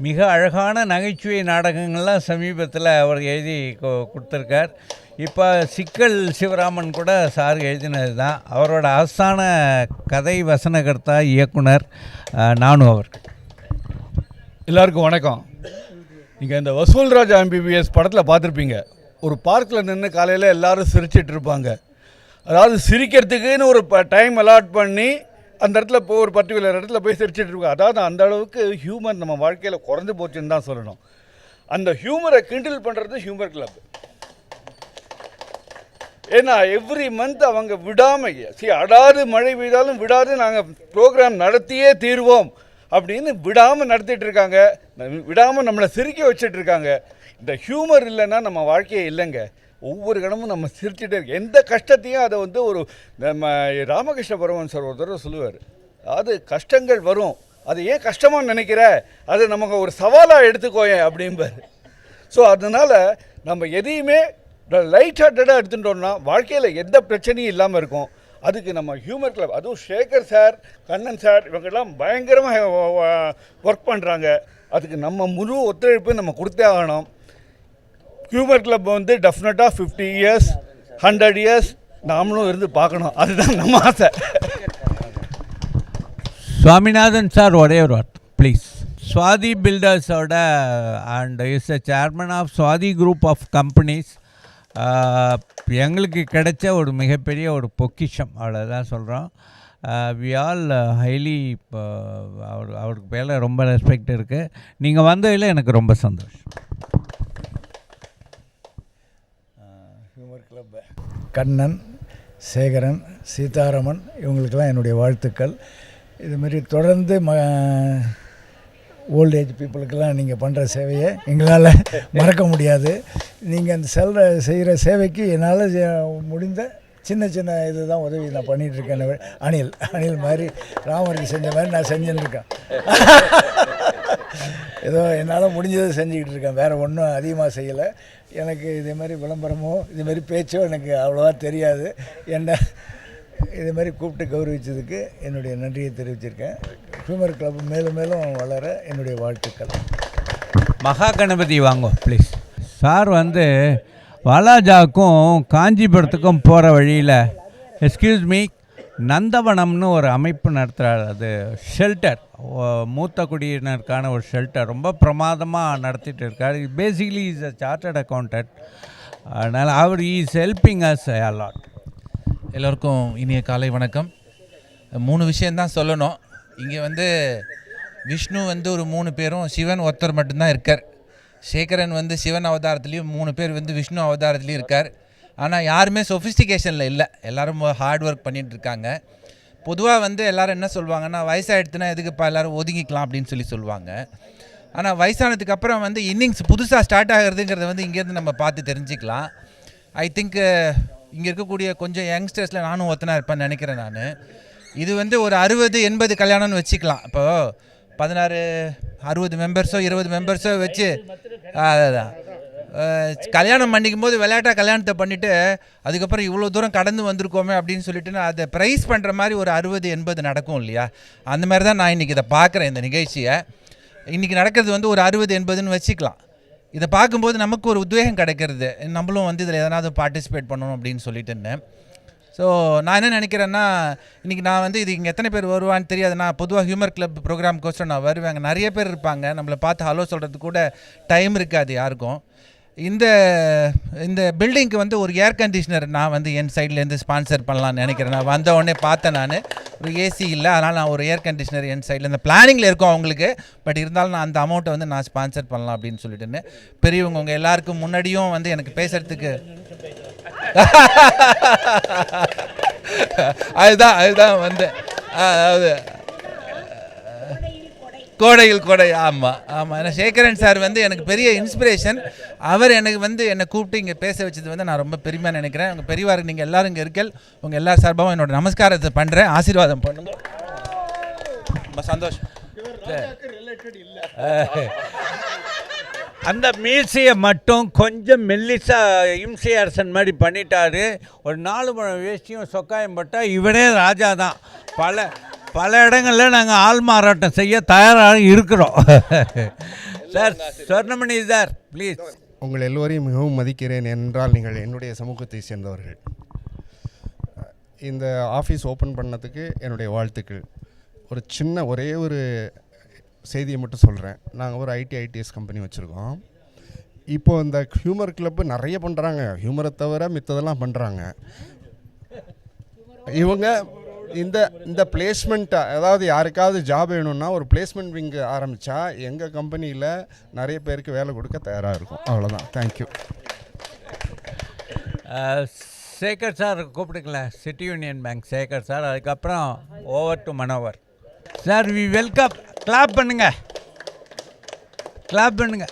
B: மிக அழகான நகைச்சுவை நாடகங்கள்லாம் சமீபத்தில் அவர் எழுதி கொடுத்துருக்கார். இப்போ சிக்கல் சிவராமன் கூட சார் எழுதினது தான். அவரோட ஆஸ்தான கதை வசனகர்த்தா இயக்குனர் நானும் அவர்.
H: எல்லாருக்கும் வணக்கம். நீங்கள் இந்த வசூல் ராஜா எம்பிபிஎஸ் படத்தில் பார்த்துருப்பீங்க. ஒரு பார்க்கில் நின்று காலையில் எல்லோரும் சிரிச்சிட்டு இருப்பாங்க. அதாவது சிரிக்கிறதுக்குன்னு ஒரு டைம் அலாட் பண்ணி அந்த இடத்துல போய் ஒரு பர்டிகுலர் இடத்துல போய் சிரிச்சிட்டு இருப்பாங்க. அதாவது அந்த அளவுக்கு ஹியூமர் நம்ம வாழ்க்கையில் குறைஞ்சி போச்சுன்னு தான் சொல்லணும். அந்த ஹியூமரை கிண்டில் பண்ணுறது ஹியூமர் கிளப். ஏன்னா எவ்ரி மந்த் அவங்க விடாமல் அடாது மழை பெய்தாலும் விடாது நாங்கள் ப்ரோக்ராம் நடத்தியே தீர்வோம் அப்படின்னு விடாமல் நடத்திட்டு இருக்காங்க. விடாமல் நம்மளை சிரிக்க வச்சிட்ருக்காங்க. இந்த ஹியூமர் இல்லைன்னா நம்ம வாழ்க்கையே இல்லைங்க. ஒவ்வொரு கணமும் நம்ம சிரிச்சுட்டே இருக்கோம். எந்த கஷ்டத்தையும் அதை வந்து ஒரு நம்ம ராமகிருஷ்ண பரமன் சார் ஒரு தடவை சொல்லுவார், அதாவது கஷ்டங்கள் வரும், அது ஏன் கஷ்டமாக நினைக்கிற, அது நமக்கு ஒரு சவாலாக எடுத்துக்கோயேன் அப்படிம்பார். ஸோ அதனால் நம்ம எதையுமே லைட் ஹார்ட்டடாக எடுத்துட்டோம்னா வாழ்க்கையில் எந்த பிரச்சனையும் இல்லாமல் இருக்கும். அதுக்கு நம்ம ஹியூமர் கிளப், அதுவும் சேகர் சார், கண்ணன் சார், இவங்கெல்லாம் பயங்கரமாக ஒர்க் பண்ணுறாங்க. அதுக்கு நம்ம முழு ஒத்துழைப்பு நம்ம கொடுத்தே ஆகணும். ஹியூமர் கிளப் வந்து டெஃபினட்டாக 50 years 100 years நாமளும் இருந்து பார்க்கணும். அதுதான் நம்ம ஆசை.
B: சுவாமிநாதன் சார் ஒரே ஒரு வார்த்தை ப்ளீஸ். சுவாதி பில்டர்ஸோட and is a chairman of Swathi group of companies. எங்களுக்கு கிடைச்ச ஒரு மிகப்பெரிய ஒரு பொக்கிஷம், அவ்வளோதான் சொல்கிறோம். வி ஆல் ஹைலி அவருக்கு மேலே ரொம்ப ரெஸ்பெக்ட் இருக்குது. நீங்கள் வந்ததில் எனக்கு ரொம்ப சந்தோஷம்.
I: ஹியூமர் கிளப் கண்ணன், சேகரன், சீதாராமன் இவங்களுக்கெல்லாம் என்னுடைய வாழ்த்துக்கள். இதுமாரி தொடர்ந்து ஓல்டேஜ் பீப்புளுக்கெல்லாம் நீங்கள் பண்ணுற சேவையை எங்களால் மறக்க முடியாது. நீங்கள் அந்த செய்கிற சேவைக்கு என்னால் முடிந்த சின்ன சின்ன இது தான் உதவி நான் பண்ணிகிட்ருக்கேன். அணில் மாதிரி ராமருக்கு செஞ்ச மாதிரி நான் செஞ்சுன்னு இருக்கேன். ஏதோ என்னால் முடிஞ்சதை செஞ்சுக்கிட்டு இருக்கேன், வேறு ஒன்றும் அதிகமாக செய்யலை. எனக்கு இதே மாதிரி விளம்பரமோ இதேமாரி பேச்சோ எனக்கு அவ்வளோவா தெரியாது. என்ன இதே மாதிரி கூப்பிட்டு கௌரவிச்சதுக்கு என்னுடைய நன்றியை தெரிவிச்சிருக்கேன். ஹியூமர் கிளப் மேலும் மேலும் வளர என்னுடைய வாழ்த்துக்கள்.
B: மகா கணபதி வாங்க ப்ளீஸ். சார் வந்து வாலாஜாவுக்கும் காஞ்சிபுரத்துக்கும் போகிற வழியில் எக்ஸ்கியூஸ் மீ நந்தவனம்னு ஒரு அமைப்பு நடத்துகிறார். அது ஷெல்டர், மூத்த குடியினருக்கான ஒரு ஷெல்டர் ரொம்ப பிரமாதமாக நடத்திட்டு இருக்கார். Basically is a chartered accountant. அதனால் அவர் is helping us a lot.
J: எல்லோருக்கும் இனிய காலை வணக்கம். 3 விஷயந்தான் சொல்லணும். இங்கே வந்து விஷ்ணு வந்து ஒரு 3 பேரும், சிவன் ஒருத்தர் மட்டும்தான் இருக்கார். சேகரன் வந்து சிவன் அவதாரத்துலேயும் 3 பேர் வந்து விஷ்ணு அவதாரத்துலேயும் இருக்கார். ஆனால் யாருமே சொஃபிஸ்டிகேஷனில் இல்லை, எல்லோரும் ஹார்ட் ஒர்க் பண்ணிகிட்டு இருக்காங்க. பொதுவாக வந்து எல்லோரும் என்ன சொல்லுவாங்கன்னா, வயசாகிடுத்துனா எதுக்குப்பா எல்லோரும் ஒதுங்கிக்கலாம் அப்படின்னு சொல்லுவாங்க. ஆனால் வயசானதுக்கு அப்புறம் வந்து இன்னிங்ஸ் புதுசாக ஸ்டார்ட் ஆகிறதுங்கிறத வந்து இங்கேருந்து நம்ம பார்த்து தெரிஞ்சுக்கலாம். ஐ திங்க் இங்கே இருக்கக்கூடிய கொஞ்சம் யங்ஸ்டர்ஸில் நானும் ஒருத்தனா இருப்பேன்னு நினைக்கிறேன். நான் இது வந்து ஒரு 60-80 கல்யாணம்னு வச்சுக்கலாம். இப்போது 16-60 மெம்பர்ஸோ 20 மெம்பர்ஸோ வச்சு அதுதான் கல்யாணம் பண்ணிக்கும் போது விளையாட்டாக கல்யாணத்தை பண்ணிவிட்டு அதுக்கப்புறம் இவ்வளோ தூரம் கடந்து வந்திருக்கோமே அப்படின்னு சொல்லிட்டு அதை ப்ரைஸ் பண்ணுற மாதிரி ஒரு 60-80 நடக்கும் இல்லையா? அந்த மாதிரி தான் நான் இன்றைக்கி இதை பார்க்குறேன். இந்த நிகழ்ச்சியை இன்றைக்கி நடக்கிறது வந்து ஒரு 60-80ன்னு வச்சுக்கலாம். இதை பார்க்கும்போது நமக்கு ஒரு உத்வேகம் கிடைக்கிறது, நம்மளும் வந்து இதில் எதனாவது பார்ட்டிசிபேட் பண்ணணும் அப்படின்னு சொல்லிட்டுன்னு. ஸோ நான் என்ன நினைக்கிறேன்னா, இன்றைக்கி நான் வந்து இது இங்கே எத்தனை பேர் வருவான்னு தெரியாது. நான் பொதுவாக ஹியூமர் கிளப் ப்ரோக்ராம்க்கோசரம் நான் வருவேன். அங்கே நிறைய பேர் இருப்பாங்க, நம்மளை பார்த்து ஹலோ சொல்கிறதுக்கு கூட டைம் இருக்காது யாருக்கும். இந்த பில்டிங்க்கு வந்து ஒரு ஏர் கண்டிஷனர் நான் வந்து என் சைட்லேருந்து ஸ்பான்சர் பண்ணலான்னு நினைக்கிறேன். நான் வந்த உடனே பார்த்தேன், நான் ஒரு ஏசி இல்லை, அதனால் நான் ஒரு ஏர் கண்டிஷனர் என் சைடில் இந்த பிளானிங்கில் இருக்கும் அவங்களுக்கு. பட் இருந்தாலும் நான் அந்த அமௌண்ட்டை வந்து நான் ஸ்பான்சர் பண்ணலாம் அப்படின்னு சொல்லிட்டுன்னு பெரியவங்க உங்கள் எல்லாருக்கும் முன்னாடியும் வந்து எனக்கு பேசுகிறதுக்கு அதுதான் வந்து அதாவது கோடையில் கொடை. ஆமாம். ஏன்னா சேகரன் சார் வந்து எனக்கு பெரிய இன்ஸ்பிரேஷன். அவர் எனக்கு வந்து என்னை கூப்பிட்டு இங்கே பேச வச்சது வந்து நான் ரொம்ப பெருமையாக நினைக்கிறேன். உங்கள் பெரியவாருக்கு நீங்கள் எல்லோரும் இங்கே இருக்கல், உங்கள் எல்லா சார்பாகவும் என்னோட நமஸ்காரத்தை பண்ணுறேன். ஆசீர்வாதம் பண்ணுங்க. ரொம்ப சந்தோஷம்.
B: அந்த மீசையை மட்டும் கொஞ்சம் மெல்லிசா இம்சை அரசன் மாதிரி பண்ணிட்டாரு. ஒரு 4 முழம் வேஷ்டியும் சொக்காயம் போட்டால் இவனே ராஜா தான். பல இடங்களில் நாங்கள் ஆள் மாறாட்டம் செய்ய தயாராக இருக்கிறோம். Sir Swarnamani sir please.
D: உங்கள் எல்லோரையும் மிகவும் மதிக்கிறேன் என்றால் நீங்கள் என்னுடைய சமூகத்தை சேர்ந்தவர்கள். இந்த ஆஃபீஸ் ஓப்பன் பண்ணதுக்கு என்னுடைய வாழ்த்துக்கள். ஒரு சின்ன ஒரே ஒரு செய்தியை மட்டும் சொல்கிறேன். நாங்கள் ஒரு ஐடிஎஸ் கம்பெனி வச்சுருக்கோம். இப்போது இந்த ஹியூமர் கிளப்பு நிறைய பண்ணுறாங்க, ஹியூமரை தவிர மித்ததெல்லாம் பண்ணுறாங்க. இவங்க இந்த பிளேஸ்மெண்ட், அதாவது யாருக்காவது ஜாப் வேணும்னா ஒரு பிளேஸ்மெண்ட் விங் ஆரம்பித்தா எங்கள் கம்பெனியில் நிறைய பேருக்கு வேலை கொடுக்க தயாராக இருக்கும். அவ்வளோதான். தேங்க்யூ.
B: சேகர் சார் கூப்பிட்டுங்களேன், City Union Bank Sekar sir. அதுக்கப்புறம் over to Manovar sir. We welcome. Clap பண்ணுங்க, கிளாப் பண்ணுங்க.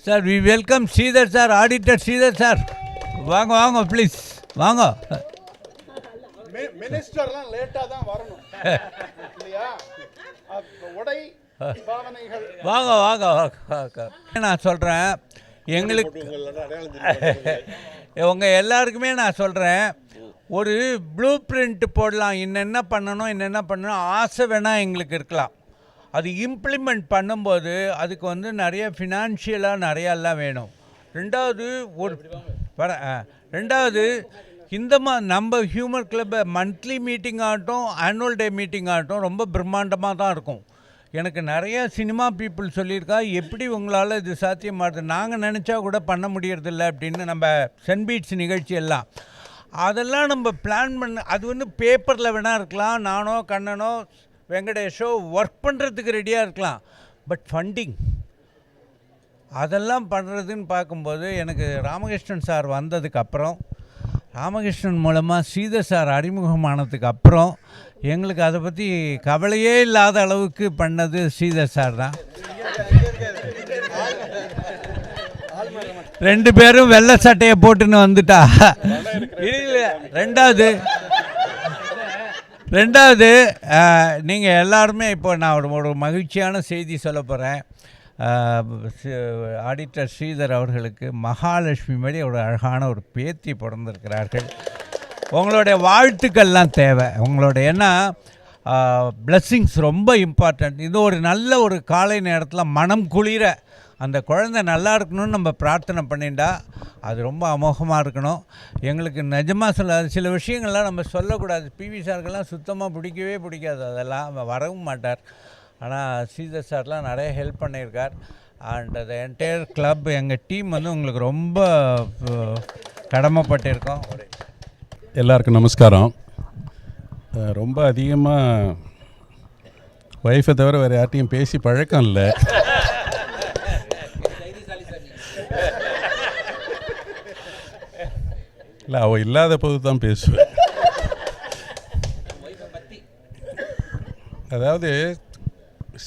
B: Sir we welcome Sridhar sir, auditor Sridhar sir. வாங்க ப்ளீஸ் வாங்க.
D: மினிஸ்டர்லாம் லேட்டாக தான் வரணும் இல்லையா? உடை பாவனைகள்
B: வாங்க. நான் சொல்கிறேன், எங்களுக்கு உங்கள் எல்லாருக்குமே நான் சொல்கிறேன், ஒரு ப்ளூ பிரிண்ட் போடலாம். என்னென்ன பண்ணணும் ஆசை வேணால் எங்களுக்கு இருக்கலாம். அது இம்ப்ளிமெண்ட் பண்ணும்போது அதுக்கு வந்து நிறைய ஃபினான்ஷியலாக நிறையாலாம் வேணும். ரெண்டாவது இந்த நம்ம ஹியூமர் கிளப்பை மந்த்லி மீட்டிங் ஆகட்டும், ஆனுவல் டே மீட்டிங் ஆகட்டும் ரொம்ப பிரம்மாண்டமாக தான் இருக்கும். எனக்கு நிறைய சினிமா பீப்புள் சொல்லியிருக்கா, எப்படி உங்களால் இது சாத்தியமாகுது, நாங்கள் நினச்சா கூட பண்ண முடியறதில்ல அப்படின்னு. நம்ம சென்பீட்ஸ் நிகழ்ச்சி எல்லாம் அதெல்லாம் நம்ம பிளான் பண்ண, அது வந்து பேப்பரில் வேணால் இருக்கலாம், நானோ கண்ணனோ வெங்கடேஷோ ஒர்க் பண்ணுறதுக்கு ரெடியாக இருக்கலாம். பட் ஃபண்டிங் அதெல்லாம் பண்ணுறதுன்னு பார்க்கும்போது எனக்கு ராமகிருஷ்ணன் சார் வந்ததுக்கப்புறம், ராமகிருஷ்ணன் மூலமாக ஸ்ரீதர் சார் அறிமுகமானதுக்கு அப்புறம் எங்களுக்கு அதை பற்றி கவலையே இல்லாத அளவுக்கு பண்ணது ஸ்ரீதர் சார் தான். 2 பேரும் வெள்ளை சட்டையை போட்டுன்னு வந்துட்டா. இல்லை, ரெண்டாவது நீங்கள் எல்லாருமே இப்போ நான் ஒரு மகிழ்ச்சியான செய்தி சொல்ல போகிறேன். ஆடிட்டர் ஸ்ரீதர் அவர்களுக்கு மகாலட்சுமி மாதிரி ஒரு அழகான ஒரு பேத்தி பிறந்திருக்கிறார்கள். உங்களுடைய வாழ்த்துக்கள்லாம் தேவை. உங்களுடைய ஏன்னா பிளெஸ்ஸிங்ஸ் ரொம்ப இம்பார்ட்டண்ட். இது ஒரு நல்ல ஒரு காலை நேரத்தில் மனம் குளிர அந்த குழந்தை நல்லா இருக்கணும்னு நம்ம பிரார்த்தனை பண்ணிட்டா அது ரொம்ப அமோகமாக இருக்கணும். எங்களுக்கு நிஜமாக சில விஷயங்கள்லாம் நம்ம சொல்லக்கூடாது. பிவி சாருக்கெல்லாம் சுத்தமாக பிடிக்கவே பிடிக்காது, அதெல்லாம் வரவும் மாட்டார். ஆனால் ஸ்ரீதர் சார்லாம் நிறைய ஹெல்ப் பண்ணியிருக்கார். அண்ட் அந்த என்டையர் கிளப் எங்கள் டீம் வந்து உங்களுக்கு ரொம்ப கடமைப்பட்டிருக்கோம்.
K: எல்லாருக்கும் நமஸ்காரம். ரொம்ப அதிகமாக ஒய்ஃபை தவிர வேறு யார்ட்டையும் பேசி பழக்கம் இல்லை. இல்லை, அவள் இல்லாத போது தான் பேசுவேன். அதாவது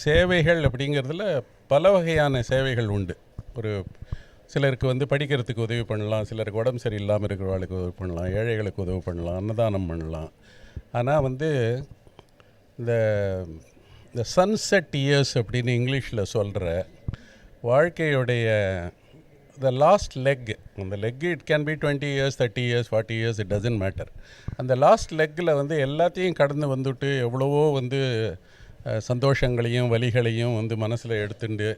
K: சேவைகள் அப்படிங்கிறதுல பல வகையான சேவைகள் உண்டு. ஒரு சிலருக்கு வந்து படிக்கிறதுக்கு உதவி பண்ணலாம், சிலருக்கு உடம்பு சரியில்லாமல் இருக்கிறவர்களுக்கு உதவி பண்ணலாம், ஏழைகளுக்கு உதவி பண்ணலாம், அன்னதானம் பண்ணலாம். ஆனால் வந்து இந்த சன்செட் இயர்ஸ் அப்படின்னு இங்கிலீஷில் சொல்கிற வாழ்க்கையுடைய த லாஸ்ட் லெக், அந்த leg it can be 20 years 30 years 40 years, it doesn't matter. அந்த லாஸ்ட் லெக்கில் வந்து எல்லாத்தையும் கடந்து வந்துட்டு எவ்வளவோ வந்து சந்தோஷங்களையும் வலிகளையும் வந்து மனசில் எடுத்துட்டு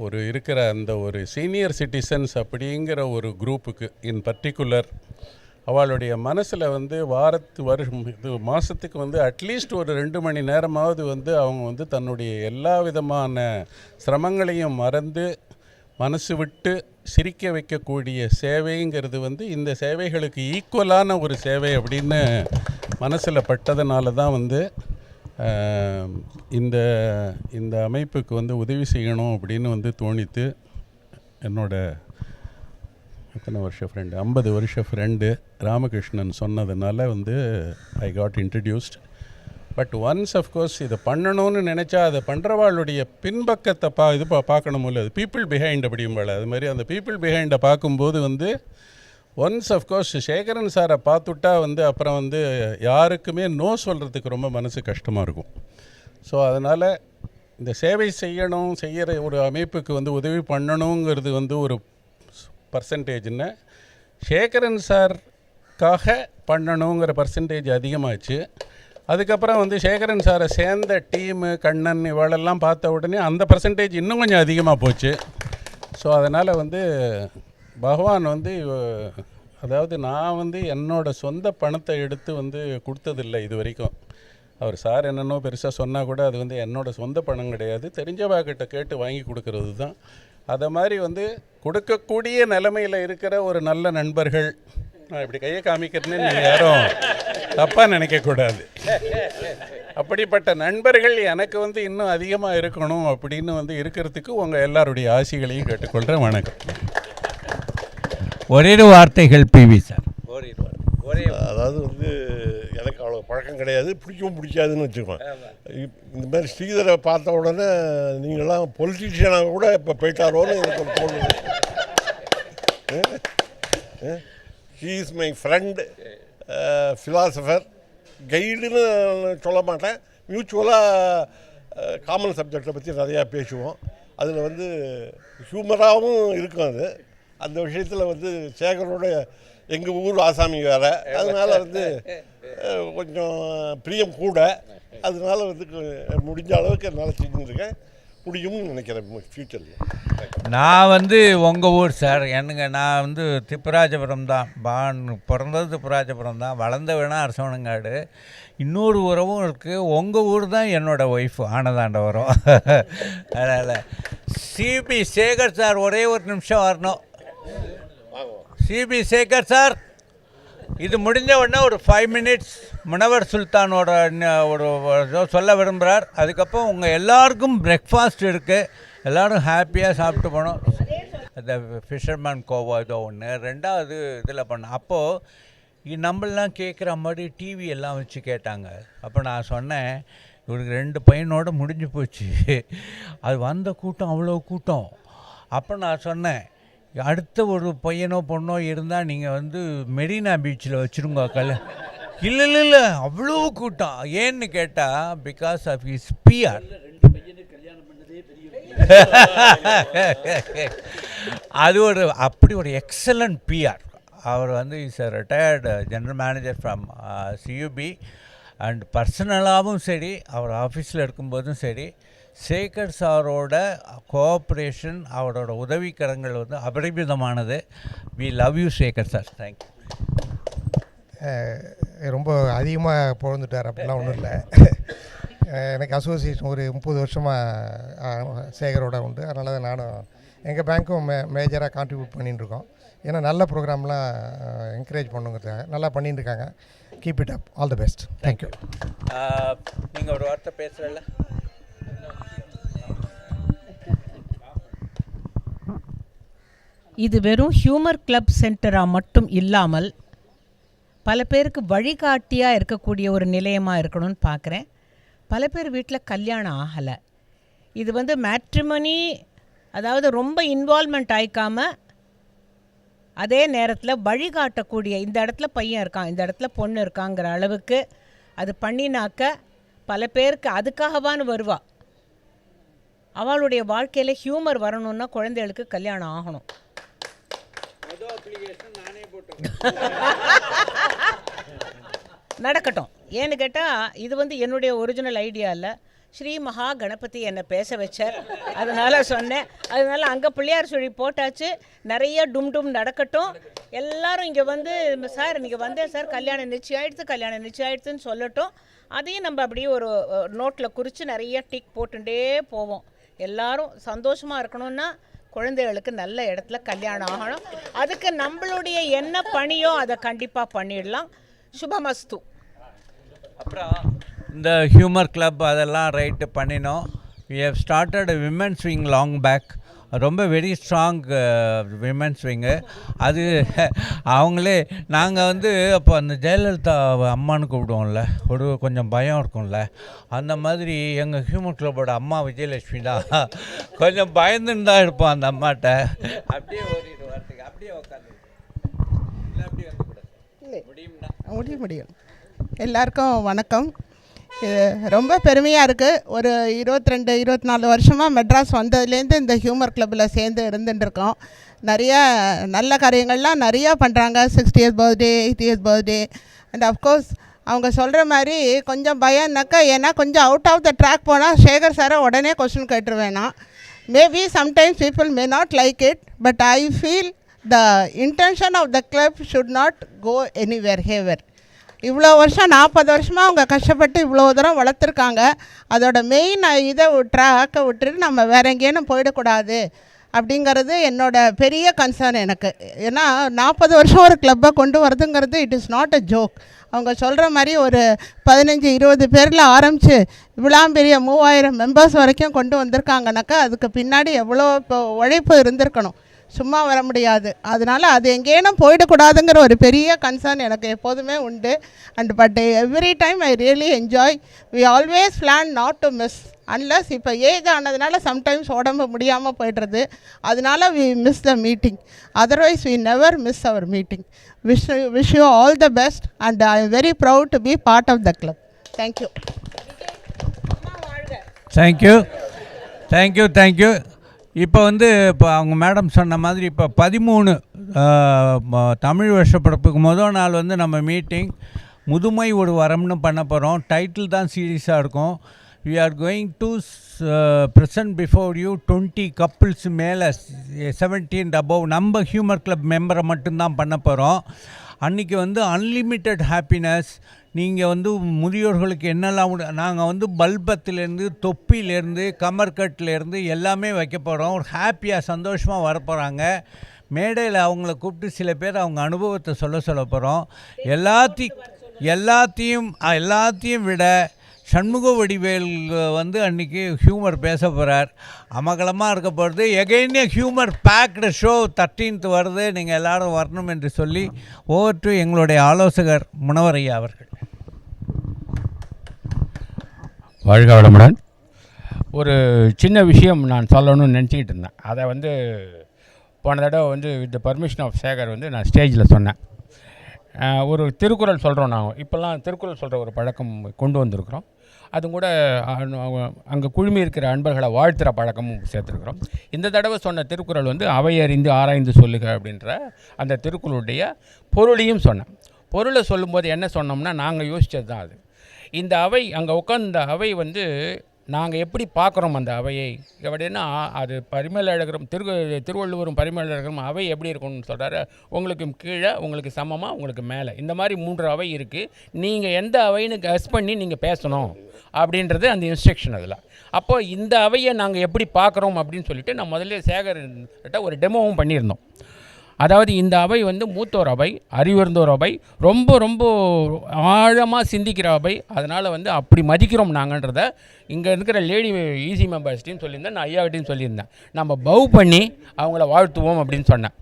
K: ஒரு இருக்கிற அந்த ஒரு சீனியர் சிட்டிசன்ஸ் அப்படிங்கிற ஒரு குரூப்புக்கு இன் பர்டிகுலர் அவளுடைய மனசில் வந்து மாதத்துக்கு வந்து அட்லீஸ்ட் ஒரு 2 மணி நேரமாவது வந்து அவங்க வந்து தன்னுடைய எல்லா விதமான சிரமங்களையும் மறந்து மனசு விட்டு சிரிக்க வைக்கக்கூடிய சேவைங்கிறது வந்து இந்த சேவைகளுக்கு ஈக்குவலான ஒரு சேவை அப்படின்னு மனசில் பட்டதுனால தான் வந்து இந்த அமைப்புக்கு வந்து உதவி செய்யணும் அப்படின்னு வந்து தோணித்து என்னோட எத்தனை வருஷம் ஃப்ரெண்டு 50 வருஷ ஃப்ரெண்டு ராமகிருஷ்ணன் சொன்னதுனால வந்து I got introduced. But once of course இதை பண்ணணும்னு நினச்சா அதை பண்ணுறவாளுடைய பின்பக்கத்தை பார்க்கணும் இல்லை, அது பீப்புள் பிஹைண்ட் அப்படிம்பாள். அது மாதிரி அந்த பீப்புள் பிஹைண்டை பார்க்கும்போது வந்து ஒன்ஸ் அஃப்கோர்ஸ் சேகரன் சாரை பார்த்துட்டா வந்து அப்புறம் வந்து யாருக்குமே நோ சொல்கிறதுக்கு ரொம்ப மனசு கஷ்டமாக இருக்கும். ஸோ அதனால் இந்த சேவை செய்கிற ஒரு அமைப்புக்கு வந்து உதவி பண்ணணுங்கிறது வந்து ஒரு பர்சன்டேஜ்னு சேகரன் சார்க்காக பண்ணணுங்கிற பர்சன்டேஜ் அதிகமாச்சு. அதுக்கப்புறம் வந்து சேகரன் சாரை சேர்ந்த டீமு கண்ணன் இவாளெல்லாம் பார்த்த உடனே அந்த பர்சன்டேஜ் இன்னும் கொஞ்சம் அதிகமாக போச்சு. ஸோ அதனால் வந்து பகவான் வந்து அதாவது நான் வந்து என்னோடய சொந்த பணத்தை எடுத்து வந்து கொடுத்ததில்லை இது வரைக்கும். அவர் சார் என்னென்னோ பெருசாக சொன்னால் கூட அது வந்து என்னோடய சொந்த பணம் கிடையாது, தெரிஞ்சவாக்கிட்ட கேட்டு வாங்கி கொடுக்கறது தான். அதை மாதிரி வந்து கொடுக்கக்கூடிய நிலைமையில் இருக்கிற ஒரு நல்ல நண்பர்கள், நான் இப்படி கையை காமிக்கிறேன்னு நீங்கள் யாரும் தப்பாக நினைக்கக்கூடாது. அப்படிப்பட்ட நண்பர்கள் எனக்கு வந்து இன்னும் அதிகமாக இருக்கணும் அப்படின்னு வந்து இருக்கிறதுக்கு உங்கள் எல்லாருடைய ஆசைகளையும் கேட்டுக்கொள்கிறேன். வணக்கம்.
B: ஒரே வார்த்தைகள் பிவி சார்.
L: அதாவது வந்து எனக்கு அவ்வளோ பழக்கம் கிடையாது, பிடிக்கவும் பிடிக்காதுன்னு வச்சுக்கோங்க. இந்த மாதிரி ஸ்ரீதரை பார்த்த உடனே நீங்களாம் பொலிட்டீஷியனாக கூட இப்போ போயிட்டாரோன்னு எனக்கு ஒரு தோணுது. He is my friend, philosopher, கைடுன்னு சொல்ல மாட்டேன், மியூச்சுவலாக காமன் சப்ஜெக்டை பற்றி நிறையா பேசுவோம். அதில் வந்து ஹியூமராகவும் இருக்கும். அந்த விஷயத்தில் வந்து சேகரோட எங்கள் ஊர் ஆசாமி வேறு, அதனால் வந்து கொஞ்சம் பிரியம் கூட. அதனால் வந்து முடிஞ்ச அளவுக்கு என்னால் செஞ்சுருக்கேன், முடியும்னு நினைக்கிறேன் ஃப்யூச்சரில்.
B: நான் வந்து உங்கள் ஊர் சார். நான் வந்து திப்பராஜபுரம் தான், பிறந்தது திப்பராஜபுரம் தான், வளர்ந்த வேணா அரசவனங்காடு. இன்னொரு உறவும் இருக்குது, உங்கள் ஊர் தான் என்னோடய ஒய்ஃபு ஆனதாண்டவரம். அதனால் சிபி சேகர் சார் ஒரே ஒரு நிமிஷம் வரணும். சிபி சேகர் சார், இது முடிஞ்ச உடனே ஒரு 5 minutes முனவர் சுல்தானோட ஒரு சொல்ல விரும்புகிறார். அதுக்கப்புறம் உங்கள் எல்லாருக்கும் பிரேக்ஃபாஸ்ட் இருக்குது, எல்லோரும் ஹாப்பியாக சாப்பிட்டு போனோம். அந்த ஃபிஷர்மேன் கோவா ஏதோ ஒன்று 2வது இதில் பண்ணோம். அப்போது நம்மளாம் கேட்குற மாதிரி டிவி எல்லாம் வச்சு கேட்டாங்க. அப்போ நான் சொன்னேன், இவருக்கு 2 பையனோட முடிஞ்சு போச்சு, அது வந்த கூட்டம் அவ்வளோ கூட்டம். அப்போ நான் சொன்னேன், அடுத்த ஒரு பையனோ பொண்ணோ இருந்தால் நீங்கள் வந்து மெரினா பீச்சில் வச்சுருங்க இல்லை இல்லை இல்லை அவ்வளோ கூட்டம். ஏன்னு கேட்டால் பிகாஸ் ஆஃப் ஹிஸ் பிஆர். அது ஒரு அப்படி ஒரு எக்ஸலண்ட் பிஆர். அவர் வந்து is a retired general manager from CUB. And பர்சனலாகவும் சரி, அவர் ஆஃபீஸில் இருக்கும்போதும் சரி, சேகர் சாரோட கோஆப்ரேஷன், அவரோட உதவிக்கரங்கள் வந்து அபரிமிதமானது. We love you Sekar sir. Thank you.
M: ரொம்ப அதிகமாக பொழுந்துட்டார் அப்படிலாம் ஒன்றும் இல்லை. எனக்கு அசோசியேஷன் ஒரு 30 வருஷமாக சேகரோட உண்டு. அதனால தான் நானும் எங்கள் பேங்க்கும் மேஜராக கான்ட்ரிபியூட் பண்ணிட்டுருக்கோம். ஏன்னா நல்ல ப்ரோக்ராம்லாம் என்கரேஜ் பண்ணுங்கிறதுக்காக நல்லா பண்ணிட்டு இருக்காங்க. Keep it up. All the best. Thank you.
B: நீங்கள் ஒரு வார்த்தை பேசுகிறல்ல?
C: இது வெறும் ஹியூமர் கிளப் சென்டராக மட்டும் இல்லாமல் பல பேருக்கு வழிகாட்டியாக இருக்கக்கூடிய ஒரு நிலையமாக இருக்கணும்னு பார்க்குறேன். பல பேர் வீட்டில் கல்யாணம் ஆகலை. இது வந்து மேட்ரிமனி, அதாவது ரொம்ப இன்வால்மெண்ட் ஆயிக்காமல் அதே நேரத்தில் வழிகாட்டக்கூடிய, இந்த இடத்துல பையன் இருக்கான், இந்த இடத்துல பொண்ணு இருக்காங்கிற அளவுக்கு அது பண்ணினாக்க பல பேருக்கு அதுக்காகவான்னு வருவா. அவளுடைய வாழ்க்கையில் ஹியூமர் வரணுன்னா குழந்தைகளுக்கு கல்யாணம் ஆகணும். நடக்கட்டும். ஏன்னு கேட்டால் இது வந்து என்னுடைய ஒரிஜினல் ஐடியா இல்லை. ஸ்ரீ மகா கணபதி என்னை பேச வச்சார், அதனால் சொன்னேன். அதனால் அங்கே பிள்ளையார் சொல்லி போட்டாச்சு. நிறைய டும் நடக்கட்டும். எல்லாரும் இங்கே வந்து சார் நீங்கள் வந்தேன் சார், கல்யாணம் நிச்சயாயிடுத்துன்னு சொல்லட்டும். அதையும் நம்ம அப்படியே ஒரு நோட்டில் குறித்து நிறைய டிக் போட்டுட்டே போவோம். எல்லாரும் சந்தோஷமாக இருக்கணும்னா குழந்தைகளுக்கு நல்ல இடத்துல கல்யாணம் ஆகணும். அதுக்கு நம்மளுடைய என்ன பணியோ அதை கண்டிப்பாக பண்ணிடலாம். சுபமஸ்து.
B: அப்புறம் இந்த ஹியூமர் கிளப் அதெல்லாம் ரைட்டு பண்ணினோம். We have started women's wing long back. ரொம்ப வெரி ஸ்ட்ராங் விமென்ஸ் விங்கு. அது அவங்களே நாங்கள் வந்து அப்போ அந்த ஜெயலலிதா அம்மானு கூப்பிடுவோம்ல, ஒரு கொஞ்சம் பயம் இருக்கும்ல, அந்த மாதிரி எங்கள் ஹியூமர் கிளப்போட அம்மா விஜயலட்சுமி தான். கொஞ்சம் பயந்துன்னு தான் இருப்போம் அந்த அம்மாட்ட. அப்படியே ஓடிட்டு வரத்துக்கு அப்படியே உட்காந்து இல்லை அப்படியே வந்து
N: முடியும். எல்லாருக்கும் வணக்கம். ரொம்ப பெருமையாக இருக்குது. ஒரு 22-24 வருஷமாக மெட்ராஸ் வந்ததுலேருந்து இந்த ஹியூமர் கிளப்பில் சேர்ந்து இருந்துட்டுருக்கோம். நிறைய நல்ல காரியங்கள்லாம் நிறையா பண்ணுறாங்க. 60th birthday, 80th birthday. And of course அவங்க சொல்கிற மாதிரி கொஞ்சம் பயம்னாக்கா, ஏன்னா கொஞ்சம் அவுட் ஆஃப் த ட்ராக் போனால் சேகர் சாரை உடனே கொஸ்டின் கேட்டுருவேனா. Maybe sometimes people may not like it, but I feel the intention of the club should not go anywhere ஹேவர். இவ்வளோ வருஷம் 40 வருஷமாக அவங்க கஷ்டப்பட்டு இவ்வளோ தூரம் வளர்த்துருக்காங்க. அதோட மெயின் இதை ட்ராக்கை விட்டுட்டு நம்ம வேறு எங்கேயும் போயிடக்கூடாது அப்படிங்கிறது என்னோட பெரிய கன்சர்ன் எனக்கு. ஏன்னா 40 வருஷம் ஒரு கிளப்பை கொண்டு வரதுங்கிறது it is not a joke. அவங்க சொல்கிற மாதிரி ஒரு 15-20 பேரில் ஆரம்பித்து இவ்வளோ பெரிய 3000 மெம்பர்ஸ் வரைக்கும் கொண்டு வந்திருக்காங்கனாக்கா அதுக்கு பின்னாடி எவ்வளோ இப்போ உழைப்பு இருந்திருக்கணும். சும்மா வர முடியாது. அதனால் அது எங்கேயும் போயிடக்கூடாதுங்கிற ஒரு பெரிய கன்சர்ன் எனக்கு எப்போதுமே உண்டு. And but every time I really enjoy. We always plan not to miss. Unless இப்போ ஏஜ் ஆனதுனால சம்டைம்ஸ் உடம்பு முடியாமல் போய்டுறது, அதனால we miss the meeting. Otherwise we never miss our meeting. Wish you all the best and I am very proud to be part of the club. Thank you.
B: Thank you. இப்போ வந்து இப்போ அவங்க மேடம் சொன்ன மாதிரி இப்போ 13 தமிழ் வருஷப்பிறப்புக்கு முதல் நாள் வந்து நம்ம மீட்டிங் முதுமை ஒரு வரம்னு பண்ண போகிறோம். டைட்டில் தான் சீரியஸாக இருக்கும். We are going to present before you 20 couples மேலே 17 above நம்ம ஹியூமர் கிளப் மெம்பரை மட்டும்தான் பண்ண போகிறோம். அன்றைக்கி வந்து அன்லிமிட்டெட் ஹாப்பினஸ். நீங்கள் வந்து முதியோர்களுக்கு என்னெல்லாம் நாங்கள் வந்து பல்பத்திலேருந்து தொப்பிலேருந்து கமர்கட்லேருந்து எல்லாமே வைக்க போகிறோம். ஒரு ஹாப்பியாக சந்தோஷமாக வரப்போகிறாங்க. மேடையில் அவங்கள கூப்பிட்டு சில பேர் அவங்க அனுபவத்தை சொல்ல போகிறோம். எல்லாத்தையும் விட சண்முக வடிவேல் வந்து அன்றைக்கி ஹியூமர் பேச போகிறார். அமகலமாக இருக்க போகிறது. Again humour packed show 13th வருது. நீங்கள் எல்லோரும் வரணும் என்று சொல்லி ஓவர் டு எங்களுடைய ஆலோசகர் முனவரையா அவர்கள்.
O: வாழ்க வளமுடன். ஒரு சின்ன விஷயம் நான் சொல்லணும்னு நினச்சிக்கிட்டு இருந்தேன். அதை வந்து போன தடவை வந்து with the permission of Sekar வந்து நான் ஸ்டேஜில் சொன்னேன். ஒரு திருக்குறள் சொல்கிறோம். நாங்கள் இப்போல்லாம் திருக்குறள் சொல்கிற ஒரு பழக்கம் கொண்டு வந்திருக்கிறோம். அது கூட அங்கே குழுமி இருக்கிற அன்பர்களை வாழ்த்துகிற பழக்கமும் சேர்த்துருக்குறோம். இந்த தடவை சொன்ன திருக்குறள் வந்து அவை அறிந்து ஆராய்ந்து சொல்லுக அப்படின்ற அந்த திருக்குறளுடைய பொருளையும் சொன்னேன். பொருளை சொல்லும்போது என்ன சொன்னோம்னா, நாங்கள் யோசித்தது தான் அது. இந்த அவை அங்கே உட்காந்த அவை வந்து நாங்கள் எப்படி பார்க்குறோம் அந்த அவையை எப்படின்னா, அது பரிமேலழகரும் திருவள்ளுவரும் பரிமேலழகரும் அவை எப்படி இருக்கும்னு சொல்கிறாரு. உங்களுக்கு கீழே, உங்களுக்கு சமமாக, உங்களுக்கு மேலே, இந்த மாதிரி 3 அவை இருக்குது. நீங்கள் எந்த அவைன்னு கெஸ் பண்ணி நீங்கள் பேசணும் அப்படின்றது அந்த இன்ஸ்ட்ரக்ஷன். அதில் அப்போது இந்த அவையை நாங்கள் எப்படி பார்க்குறோம் அப்படின்னு சொல்லிட்டு நான் முதல்ல சேகர்கிட்ட ஒரு டெமோவும் பண்ணியிருந்தோம். அதாவது இந்த அவை வந்து மூத்தோர் அவை, அறிவுறுந்தோர் அவை, ரொம்ப ரொம்ப ஆழமாக சிந்திக்கிற அவை. அதனால் வந்து அப்படி மதிக்கிறோம் நாங்கன்றதை இங்கே இருக்கிற லேடி ஈசி மெம்பர்ஸ்டையும் சொல்லியிருந்தேன், நான் ஐயாக்கிட்டையும் சொல்லியிருந்தேன். நம்ம பவ் பண்ணி அவங்கள வாழ்த்துவோம் அப்படின்னு சொன்னேன்.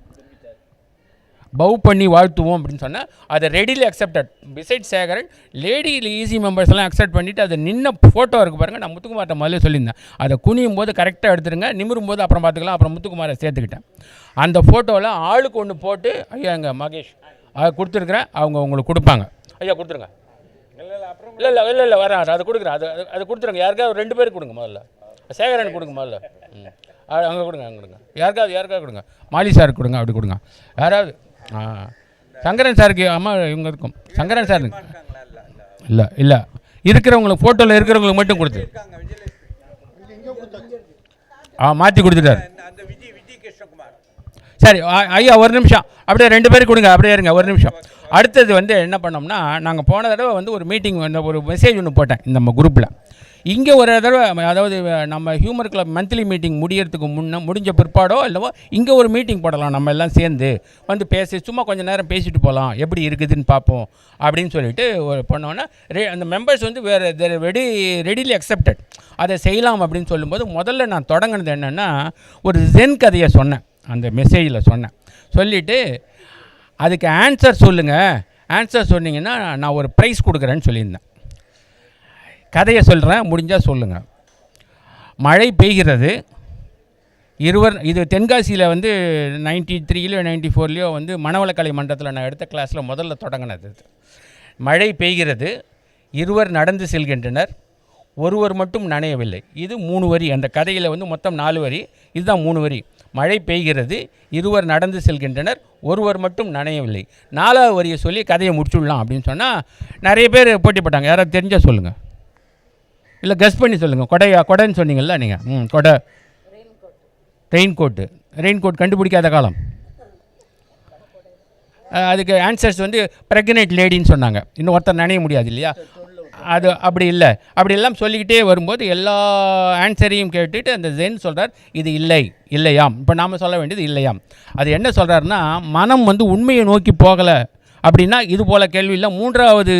O: பவ் பண்ணி வாழ்த்துவோம் அப்படின்னு சொன்னால் அதை readily accepted. Beside Sekaran lady EC மெம்பர்ஸ்லாம் அக்செப்ட் பண்ணிவிட்டு அதை நின்ன ஃபோட்டோ இருக்குது பாருங்கள். நான் முத்துக்குமார்ட்ட முதல்ல சொல்லியிருந்தேன், அதை குனியும் போது கரெக்டாக எடுத்துருங்க, நிமிரும் போது அப்புறம் பார்த்துக்கலாம். அப்புறம் முத்துக்குமாரை சேர்த்துக்கிட்டேன். அந்த ஃபோட்டோவில் ஆளுக்கு ஒன்று போட்டு, ஐயா எங்க மகேஷ் அதை கொடுத்துருக்குறேன், அவங்க உங்களுக்கு கொடுப்பாங்க. ஐயா கொடுத்துருங்க. இல்லை வரேன், அதை கொடுக்குறேன். அது கொடுத்துருங்க. யாருக்காவது 2 பேருக்கு கொடுங்க. முதல்ல சேகரன் கொடுங்க. முதல்ல அங்கே கொடுங்க, அங்கே கொடுங்க. யாருக்காவது கொடுங்க. மாலி சாருக்கு கொடுங்க, அப்படி கொடுங்க. யாராவது சங்கரன் சாருக்கு, அம்மா இவங்க இருக்கும். சங்கரன் சார் இல்லை இருக்கிறவங்களுக்கு, ஃபோட்டோவில் இருக்கிறவங்களுக்கு மட்டும் கொடுத்து மாற்றி கொடுத்துட்டார். சரி ஐயா ஒரு நிமிஷம், அப்படியே 2 பேருக்கு கொடுங்க, அப்படியே இருங்க ஒரு நிமிஷம். அடுத்தது வந்து என்ன பண்ணோம்னா, நாங்கள் போன தடவை வந்து ஒரு மீட்டிங் ஒரு மெசேஜ் ஒன்று போட்டேன் இந்த நம்ம குரூப்பில். இங்கே ஒரு தடவை, அதாவது நம்ம ஹியூமர் கிளப் மந்த்லி மீட்டிங் முடியறதுக்கு முடிஞ்ச பிற்பாடோ இல்லவோ இங்கே ஒரு மீட்டிங் போடலாம். நம்ம எல்லாம் சேர்ந்து வந்து பேசி சும்மா கொஞ்சம் நேரம் பேசிட்டு போகலாம், எப்படி இருக்குதுன்னு பார்ப்போம் அப்படின்னு சொல்லிட்டு ஒரு பண்ணோன்னா அந்த மெம்பர்ஸ் வந்து வேறு ரெடிலி அக்செப்டட் அதை செய்யலாம் அப்படின்னு சொல்லும்போது, முதல்ல நான் தொடங்கினது என்னென்னா, ஒரு ஜென் கதையை சொன்னேன். அந்த மெசேஜில் சொன்னேன். சொல்லிவிட்டு அதுக்கு ஆன்சர் சொல்லுங்கள், ஆன்சர் சொன்னீங்கன்னா நான் ஒரு ப்ரைஸ் கொடுக்குறேன்னு சொல்லியிருந்தேன். கதையை சொல்கிறேன், முடிஞ்சால் சொல்லுங்கள். மழை பெய்கிறது. இது தென்காசியில் வந்து 93 94 வந்து மணவளக்கலை மன்றத்தில் நான் எடுத்த கிளாஸில் முதல்ல தொடங்கினது. மழை பெய்கிறது, இருவர் நடந்து செல்கின்றனர், ஒருவர் மட்டும் நனையவில்லை. இது 3 வரி. அந்த கதையில் வந்து மொத்தம் 4 வரி, இதுதான் 3 வரி. மழை பெய்கிறது, இருவர் நடந்து செல்கின்றனர், ஒருவர் மட்டும் நனையவில்லை. 4வது வரியை சொல்லி கதையை முடிச்சுடலாம் அப்படின்னு சொன்னால் நிறைய பேர் போட்டி போட்டாங்க. யாராவது தெரிஞ்சால் சொல்லுங்கள், இல்லை கெஸ் பண்ணி சொல்லுங்கள். கொடைன்னு சொன்னீங்கள்ல நீங்கள். கொடை, ரெயின் கோட் கண்டுபிடிக்காத காலம். அதுக்கு ஆன்சர்ஸ் வந்து ப்ரெக்னென்ட் லேடின்னு சொன்னாங்க. இன்னும் ஒருத்தர் நனைய முடியாது இல்லையா, அது அப்படி இல்லை. அப்படி எல்லாம் சொல்லிக்கிட்டே வரும்போது எல்லா ஆன்சரையும் கேட்டுட்டு அந்த ஜென் சொல்கிறார், இது இல்லையாம். இப்போ நாம் சொல்ல வேண்டியது இல்லையாம். அது என்ன சொல்கிறாருன்னா, மனம் வந்து உண்மையை நோக்கி போகலை அப்படின்னா இது போல் கேள்வி இல்லை. 3வது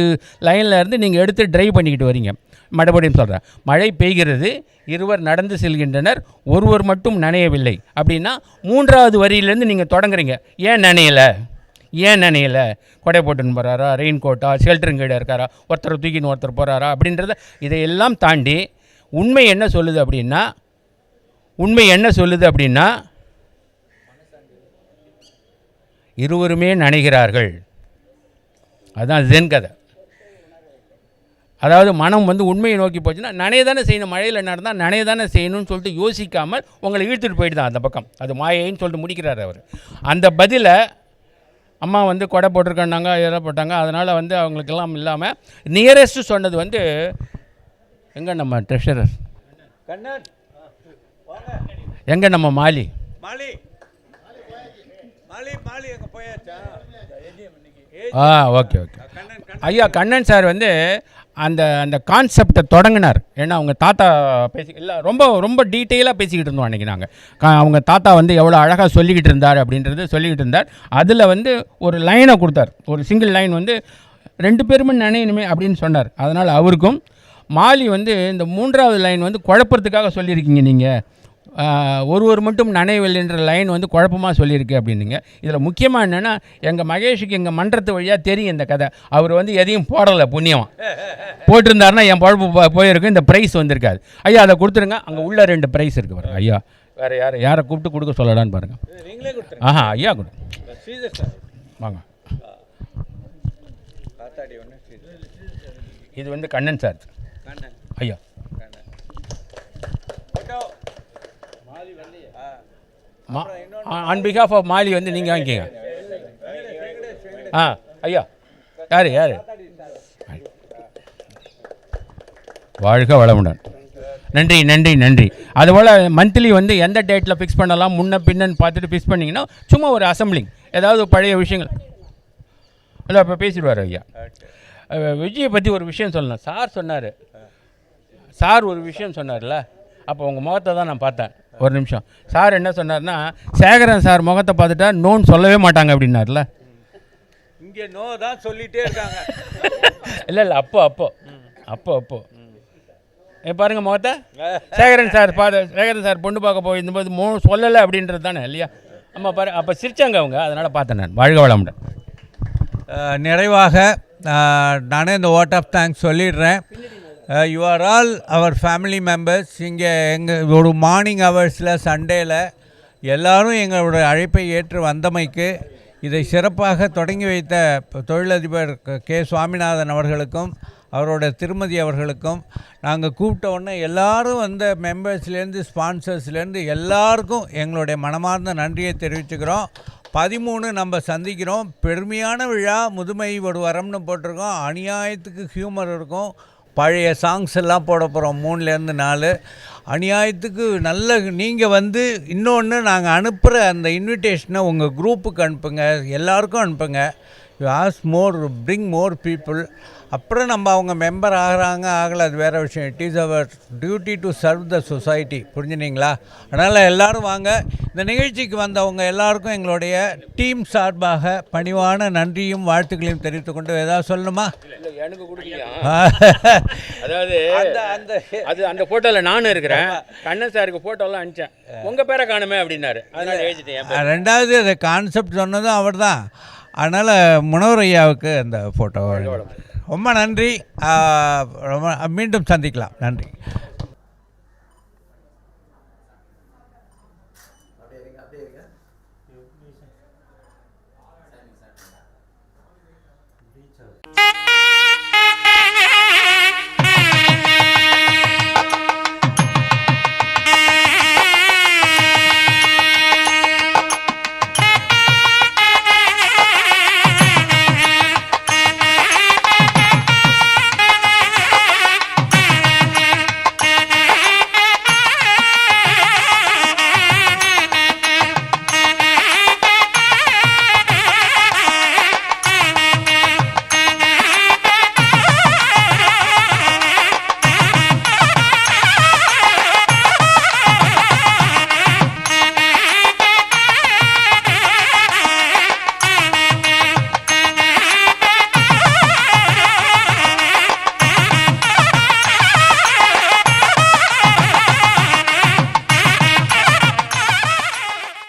O: லைனில் இருந்து நீங்கள் எடுத்து ட்ரைவ் பண்ணிக்கிட்டு வரீங்க. மறுபடியும் சொல்கிறேன், மழை பெய்கிறது, இருவர் நடந்து செல்கின்றனர், ஒருவர் மட்டும் நனையவில்லை அப்படின்னா 3வது வரியிலேருந்து நீங்கள் தொடங்குறீங்க. ஏன் நனையலை, கொடை போட்டுன்னு போகிறாரா, ரெயின் கோட்டா, ஷெல்டருங்க கீழே இருக்காரா, ஒருத்தர் தூக்கின்னு ஒருத்தர் போகிறாரா அப்படின்றத இதையெல்லாம் தாண்டி உண்மை என்ன சொல்லுது அப்படின்னா இருவருமே நனைகிறார்கள். அதுதான் ஜென் கதை. அதாவது மனம் வந்து உண்மையை நோக்கி போச்சுன்னா நனைய தானே செய்யணும், மழையில் நடந்தால் நனைய தானே செய்யணும்னு சொல்லிட்டு யோசிக்காமல் உங்களை இழுத்துட்டு போயிட்டு தான் அந்த பக்கம். அது மாயைன்னு சொல்லிட்டு முடிக்கிறார் அவர். அந்த பதிலை அம்மா வந்து கொடை போட்டிருக்காங்க, எதை போட்டாங்க. அதனால் வந்து அவங்களுக்கெல்லாம் இல்லாமல் நியரஸ்ட்டு சொன்னது வந்து எங்கே நம்ம ட்ரெஷரர், எங்கே நம்ம மாலி ஓகே ஐயா கண்ணன் சார் வந்து அந்த அந்த கான்செப்டை தொடங்கினார். ஏன்னா அவங்க தாத்தா இல்லை ரொம்ப டீட்டெயிலாக பேசிக்கிட்டு இருந்தோம் அன்றைக்கி நாங்கள். அவங்க தாத்தா வந்து எவ்வளோ அழகாக சொல்லிக்கிட்டு இருந்தார் அப்படின்றது சொல்லிக்கிட்டு இருந்தார். அதில் வந்து ஒரு லைனை கொடுத்தார், ஒரு சிங்கிள் லைன் வந்து 2 பேருமே நினையணுமே அப்படின்னு சொன்னார். அதனால் அவருக்கும் மாலி வந்து இந்த 3வது லைன் வந்து குழப்பறதுக்காக சொல்லியிருக்கீங்க நீங்கள், ஒருவர் மட்டும் நனையவில்லைன்ற லைன் வந்து குழப்பமாக சொல்லியிருக்கு அப்படின்னுங்க. இதில் முக்கியமாக என்னென்னா, எங்கள் மகேஷுக்கு எங்கள் மன்றத்து வழியாக தெரியும் இந்த கதை. அவர் வந்து எதையும் போடலை, புண்ணியம் போட்டிருந்தாருன்னா என் குழப்பு போயிருக்கும், இந்த ப்ரைஸ் வந்திருக்காது. ஐயா அதை கொடுத்துருங்க. அங்கே உள்ள 2 ப்ரைஸ் இருக்குது பாருங்க ஐயா. வேறு யாரை கூப்பிட்டு கொடுக்க சொல்லலான்னு பாருங்கள்.
B: நீங்களே கொடுத்துருங்க.
O: ஆஹா ஐயா கொடு.
B: ஸ்ரீதர் சார்
O: வாங்க. இது வந்து கண்ணன் சார். ஐயா ஆன் பிஹாஃப் ஆஃப் மாலி வந்து நீங்கள் வாங்கிக்கங்க. ஐயா யார் வாழ்க வளமுடன். நன்றி நன்றி நன்றி. அதுபோல் மந்த்லி வந்து எந்த டேட்டில் ஃபிக்ஸ் பண்ணலாம் முன்ன பின்னன்னு பார்த்துட்டு ஃபிக்ஸ் பண்ணிங்கன்னா சும்மா ஒரு அசம்பிளிங் ஏதாவது பழைய விஷயங்கள் இல்லை இப்போ பேசிடுவார் ஐயா. விஜயை பற்றி ஒரு விஷயம் சொல்லணும். சார் ஒரு விஷயம் சொன்னார்ல, அப்போ உங்கள் முகத்தை தான் நான் பார்த்தேன். ஒரு நிமிஷம். சார் என்ன சொன்னார்னா, சேகரன் சார் முகத்தை பார்த்துட்டா நோன்னு சொல்லவே மாட்டாங்க அப்படின்னார்ல.
B: இங்கே நோ தான் சொல்லிகிட்டே இருக்காங்க.
O: இல்லை அப்போ பாருங்க முகத்தை. சேகரன் சார் பொண்ணு பார்க்க போயிருந்தபோது சொல்லலை அப்படின்றது தானே இல்லையா? ஆமாம் பாரு, அப்போ சிரிச்சாங்க அவங்க, அதனால் பார்த்தேன் நான். வாழ்க வளமுடன்.
B: நிறைவாக நானே இந்த வாட் ஆஃப் தேங்க்ஸ் சொல்லிடுறேன். You are all our family members. இங்கே எங்கள் ஒரு மார்னிங் ஹவர்ஸில் சண்டேயில் எல்லோரும் எங்களோட அழைப்பை ஏற்று வந்தமைக்கு இதை சிறப்பாக தொடங்கி வைத்த தொழிலதிபர் கே சுவாமிநாதன் அவர்களுக்கும் அவரோட திருமதி அவர்களுக்கும் நாங்கள் கூப்பிட்ட உடனே எல்லோரும் வந்த மெம்பர்ஸ்லேருந்து ஸ்பான்சர்ஸ்லேருந்து எல்லாருக்கும் எங்களுடைய மனமார்ந்த நன்றியை தெரிவிச்சுக்கிறோம். 13 நம்ம சந்திக்கிறோம். பெருமையான விழா, முதுமை ஒரு வரம்னு போட்டிருக்கோம். அநியாயத்துக்கு ஹியூமர் இருக்கும். பழைய சாங்ஸ் எல்லாம் போட போகிறோம் 3லேருந்து 4. அநியாயத்துக்கு நல்ல நீங்கள் வந்து இன்னொன்று நாங்கள் அனுப்புகிற அந்த இன்விடேஷனை உங்கள் குரூப்புக்கு அனுப்புங்க, எல்லாருக்கும் அனுப்புங்க. You as bring more people. அப்புறம் நம்ம அவங்க மெம்பர் ஆகலை, அது வேறு விஷயம். It is our duty to serve the society. புரிஞ்சுனீங்களா? அதனால் எல்லோரும் வாங்க. இந்த நிகழ்ச்சிக்கு வந்தவங்க எல்லாருக்கும் எங்களுடைய டீம் சார்பாக பணிவான நன்றியும் வாழ்த்துக்களையும் தெரிவித்துக் கொண்டு ஏதாவது சொல்லணுமா?
O: எனக்கு அதாவது அந்த ஃபோட்டோவில் நானும் இருக்கிறேன். கண்ணன் சாருக்கு ஃபோட்டோலாம் அனுப்பிச்சேன். உங்கள் பேரை காணுமே அப்படின்னாரு, அதனால் எழுதிட்டேன்.
B: ரெண்டாவது அந்த கான்செப்ட் சொன்னதும் அவர் தான். அதனால் முனவர் ஐயாவுக்கு அந்த ஃபோட்டோ ரொம்ப நன்றி. மீண்டும் சந்திக்கலாம். நன்றி.